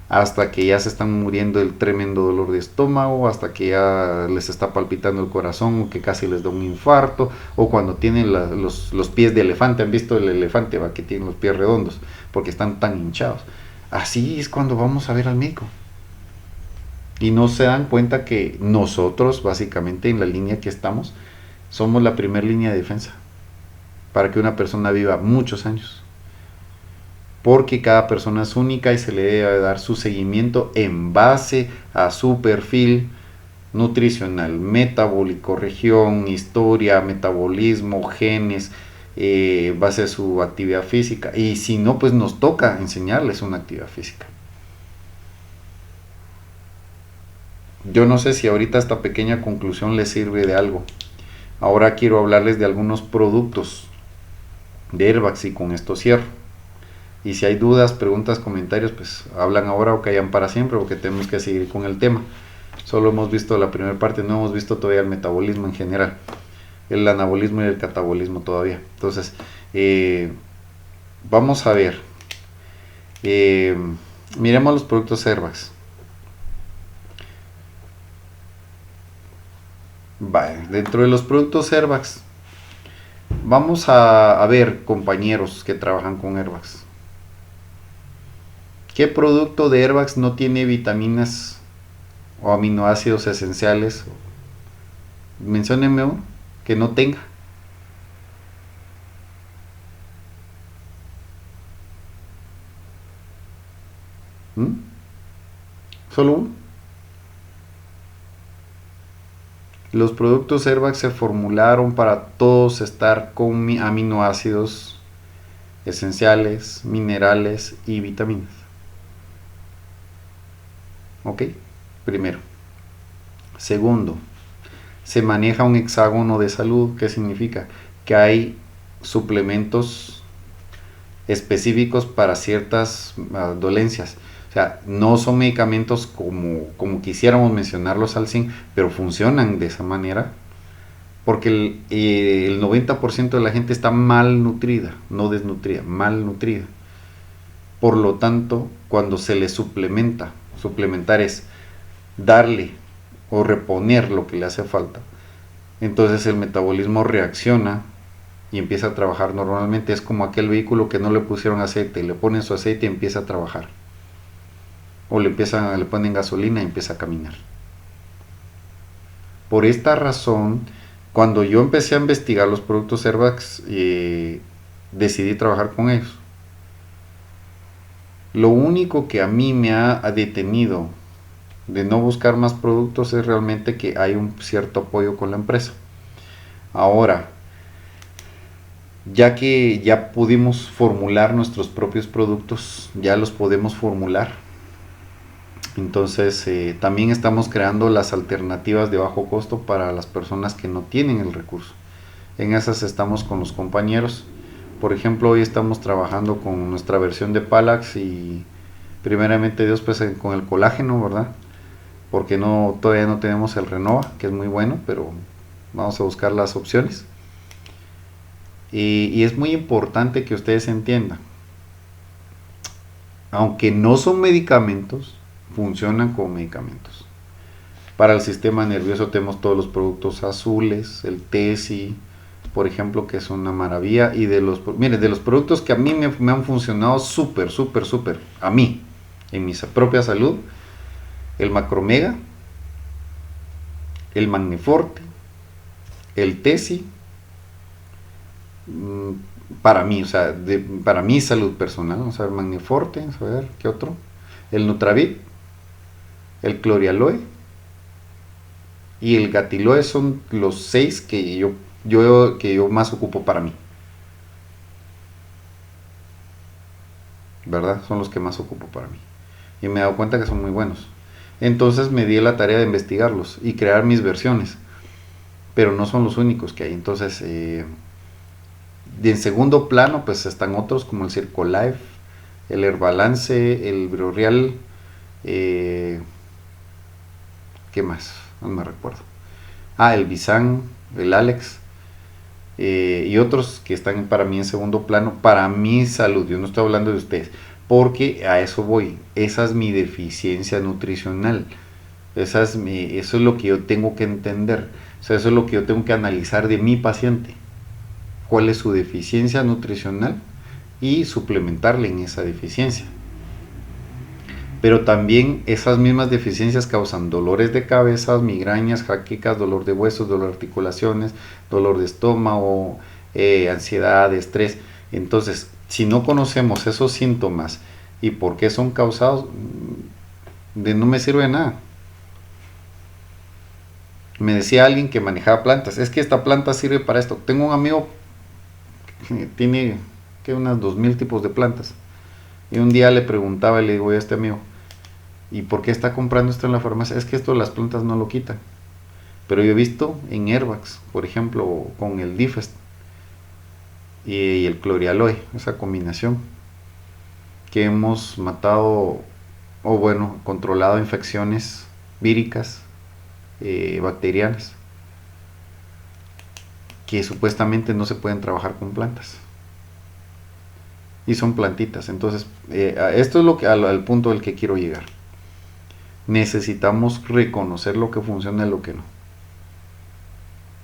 hasta que ya se están muriendo del tremendo dolor de estómago, hasta que ya les está palpitando el corazón o que casi les da un infarto, o cuando tienen los pies de elefante. ¿Han visto el elefante que tiene los pies redondos? Porque están tan hinchados. Así es cuando vamos a ver al médico. Y no se dan cuenta que nosotros, básicamente, en la línea que estamos, somos la primera línea de defensa para que una persona viva muchos años. Porque cada persona es única y se le debe dar su seguimiento en base a su perfil nutricional, metabólico, región, historia, metabolismo, genes, base a su actividad física. Y si no, pues nos toca enseñarles una actividad física. Yo no sé si ahorita esta pequeña conclusión les sirve de algo. Ahora quiero hablarles de algunos productos de Airbags y con esto cierro. Y si hay dudas, preguntas, comentarios, pues hablan ahora o callan para siempre, porque tenemos que seguir con el tema. Solo hemos visto la primera parte, no hemos visto todavía el metabolismo en general, el anabolismo y el catabolismo todavía. Entonces, vamos a ver. Miremos los productos Airbags. Vale, dentro de los productos Airbags, vamos a ver, compañeros que trabajan con Airbags. ¿Qué producto de Airbags no tiene vitaminas o aminoácidos esenciales? Menciónenme uno que no tenga. ¿Solo uno? Los productos Airbags se formularon para todos estar con aminoácidos esenciales, minerales y vitaminas. ¿Ok? Primero. Segundo, se maneja un hexágono de salud. ¿Qué significa? Que hay suplementos específicos para ciertas dolencias. O sea, no son medicamentos como quisiéramos mencionarlos al 100, pero funcionan de esa manera. Porque el 90% de la gente está malnutrida, no desnutrida, malnutrida. Por lo tanto, cuando se le suplementar es darle o reponer lo que le hace falta, entonces el metabolismo reacciona y empieza a trabajar normalmente. Es como aquel vehículo que no le pusieron aceite, le ponen su aceite y empieza a trabajar, o le ponen gasolina y empieza a caminar. Por esta razón, cuando yo empecé a investigar los productos Airbags, decidí trabajar con ellos. Lo único que a mí me ha detenido de no buscar más productos es realmente que hay un cierto apoyo con la empresa. Ahora, ya que ya pudimos formular nuestros propios productos, ya los podemos formular, entonces también estamos creando las alternativas de bajo costo para las personas que no tienen el recurso. En esas estamos con los compañeros. Por ejemplo, hoy estamos trabajando con nuestra versión de Palax y primeramente Dios, pues con el colágeno, ¿verdad? Porque todavía no tenemos el Renova, que es muy bueno, pero vamos a buscar las opciones. Y es muy importante que ustedes entiendan, aunque no son medicamentos, funcionan como medicamentos. Para el sistema nervioso tenemos todos los productos azules, el Tesi, por ejemplo, que es una maravilla. Y de los productos que a mí me han funcionado súper, a mí, en mi propia salud, el Macromega, el Magneforte, el Tesi, para mí, o sea, para mi salud personal. Vamos a ver, Magneforte, vamos a ver, ¿qué otro? El Nutravit, el Clorialoe y el Gatiloe son los 6 que yo más ocupo para mí, ¿verdad? Son los que más ocupo para mí y me he dado cuenta que son muy buenos. Entonces me di la tarea de investigarlos y crear mis versiones, pero no son los únicos que hay. Entonces en segundo plano pues están otros como el Circolife, el Herbalance, el Brioreal, ¿qué más? No me recuerdo. El Bisan, el Alex, y otros que están para mí en segundo plano, para mi salud. Yo no estoy hablando de ustedes, porque a eso voy. Esa es mi deficiencia nutricional. Eso es lo que yo tengo que entender. O sea, eso es lo que yo tengo que analizar de mi paciente. ¿Cuál es su deficiencia nutricional? Y suplementarle en esa deficiencia. Pero también esas mismas deficiencias causan dolores de cabeza, migrañas, jaquecas, dolor de huesos, dolor de articulaciones, dolor de estómago, ansiedad, estrés. Entonces, si no conocemos esos síntomas y por qué son causados, no me sirve de nada. Me decía alguien que manejaba plantas, es que esta planta sirve para esto. Tengo un amigo que tiene unas 2000 tipos de plantas. Y un día le preguntaba y le digo a este amigo, ¿y por qué está comprando esto en la farmacia? Es que esto las plantas no lo quitan. Pero yo he visto en Airbags, por ejemplo, con el Difest y el Clorialoe, esa combinación, que hemos matado, o bueno, controlado infecciones víricas, bacterianas, que supuestamente no se pueden trabajar con plantas. Y son plantitas. Entonces, esto es lo que, al punto del que quiero llegar. Necesitamos reconocer lo que funciona y lo que no.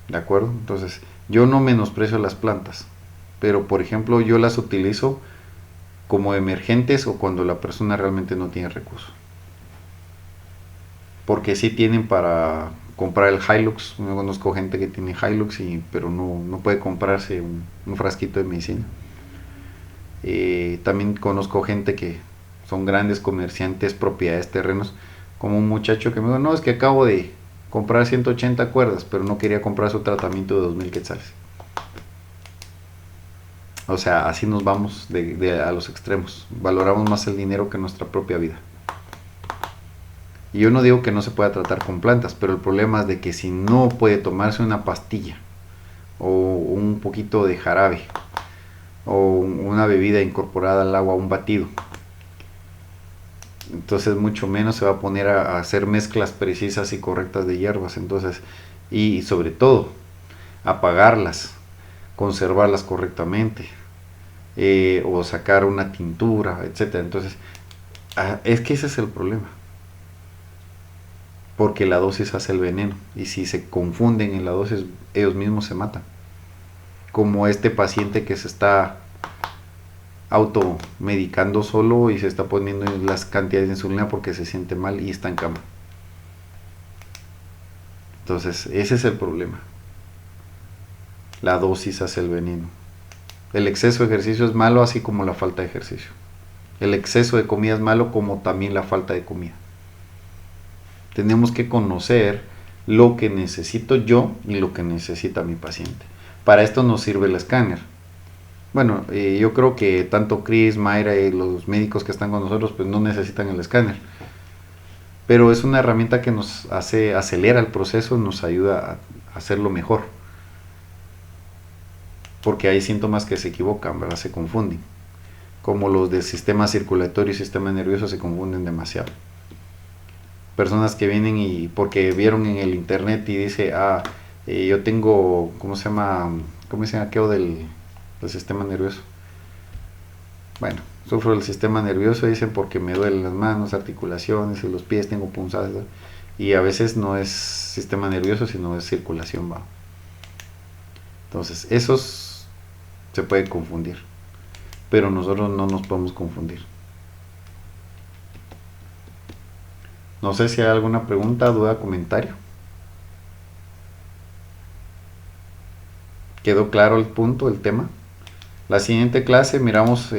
¿De acuerdo? Entonces, yo no menosprecio las plantas, pero por ejemplo, yo las utilizo como emergentes o cuando la persona realmente no tiene recursos. Porque sí tienen para comprar el Hilux. Yo conozco gente que tiene Hilux, pero no puede comprarse un frasquito de medicina. También conozco gente que son grandes comerciantes, propiedades, terrenos, como un muchacho que me dijo, no, es que acabo de comprar 180 cuerdas, pero no quería comprar su tratamiento de 2000 quetzales. O sea, así nos vamos a los extremos. Valoramos más el dinero que nuestra propia vida. Y yo no digo que no se pueda tratar con plantas, pero el problema es de que si no puede tomarse una pastilla o un poquito de jarabe o una bebida incorporada al agua, un batido, entonces mucho menos se va a poner a hacer mezclas precisas y correctas de hierbas. Entonces, y sobre todo apagarlas, conservarlas correctamente, o sacar una tintura, etcétera. Entonces, es que ese es el problema, porque la dosis hace el veneno, y si se confunden en la dosis, ellos mismos se matan, como este paciente que se está automedicando solo y se está poniendo las cantidades de insulina porque se siente mal y está en cama. Entonces, ese es el problema. La dosis hace el veneno. El exceso de ejercicio es malo, así como la falta de ejercicio. El exceso de comida es malo, como también la falta de comida. Tenemos que conocer lo que necesito yo y lo que necesita mi paciente. Para esto nos sirve el escáner. Bueno, yo creo que tanto Chris, Mayra y los médicos que están con nosotros pues no necesitan el escáner. Pero es una herramienta que nos acelera el proceso, nos ayuda a hacerlo mejor. Porque hay síntomas que se equivocan, ¿verdad? Se confunden. Como los del sistema circulatorio y sistema nervioso se confunden demasiado. Personas que vienen y porque vieron en el internet y dice, yo tengo, ¿cómo se llama aquello del sistema nervioso? Bueno, sufro del sistema nervioso, dicen, porque me duelen las manos, articulaciones y los pies, tengo punzadas, ¿verdad? Y a veces no es sistema nervioso, sino es circulación, ¿va? Entonces, esos se pueden confundir, pero nosotros no nos podemos confundir. No sé si hay alguna pregunta, duda, comentario. ¿Quedó claro el punto, el tema? La siguiente clase miramos,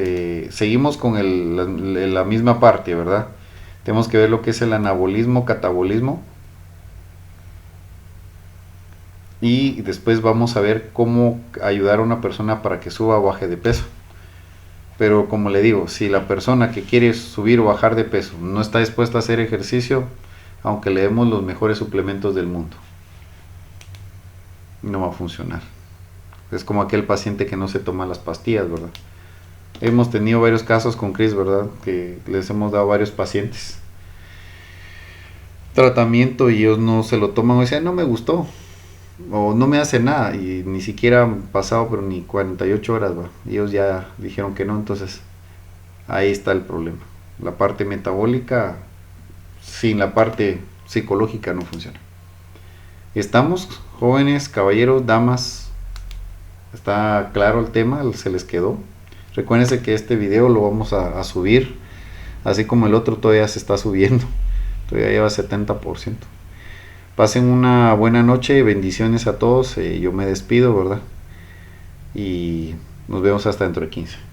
seguimos con la misma parte, ¿verdad? Tenemos que ver lo que es el anabolismo, catabolismo. Y después vamos a ver cómo ayudar a una persona para que suba o baje de peso. Pero como le digo, si la persona que quiere subir o bajar de peso no está dispuesta a hacer ejercicio, aunque le demos los mejores suplementos del mundo, no va a funcionar. Es como aquel paciente que no se toma las pastillas, ¿verdad? Hemos tenido varios casos con Chris, ¿verdad? Que les hemos dado a varios pacientes tratamiento y ellos no se lo toman, o sea, no me gustó, o no me hace nada, y ni siquiera han pasado pero ni 48 horas, ¿va? Ellos ya dijeron que no. Entonces ahí está el problema. La parte metabólica sin la parte psicológica no funciona. ¿Estamos, jóvenes, caballeros, damas? ¿Está claro el tema? ¿Se les quedó? Recuérdense que este video lo vamos a subir así como el otro todavía se está subiendo, todavía lleva 70%. Pasen una buena noche, bendiciones a todos, yo me despido, ¿verdad? Y nos vemos hasta dentro de 15.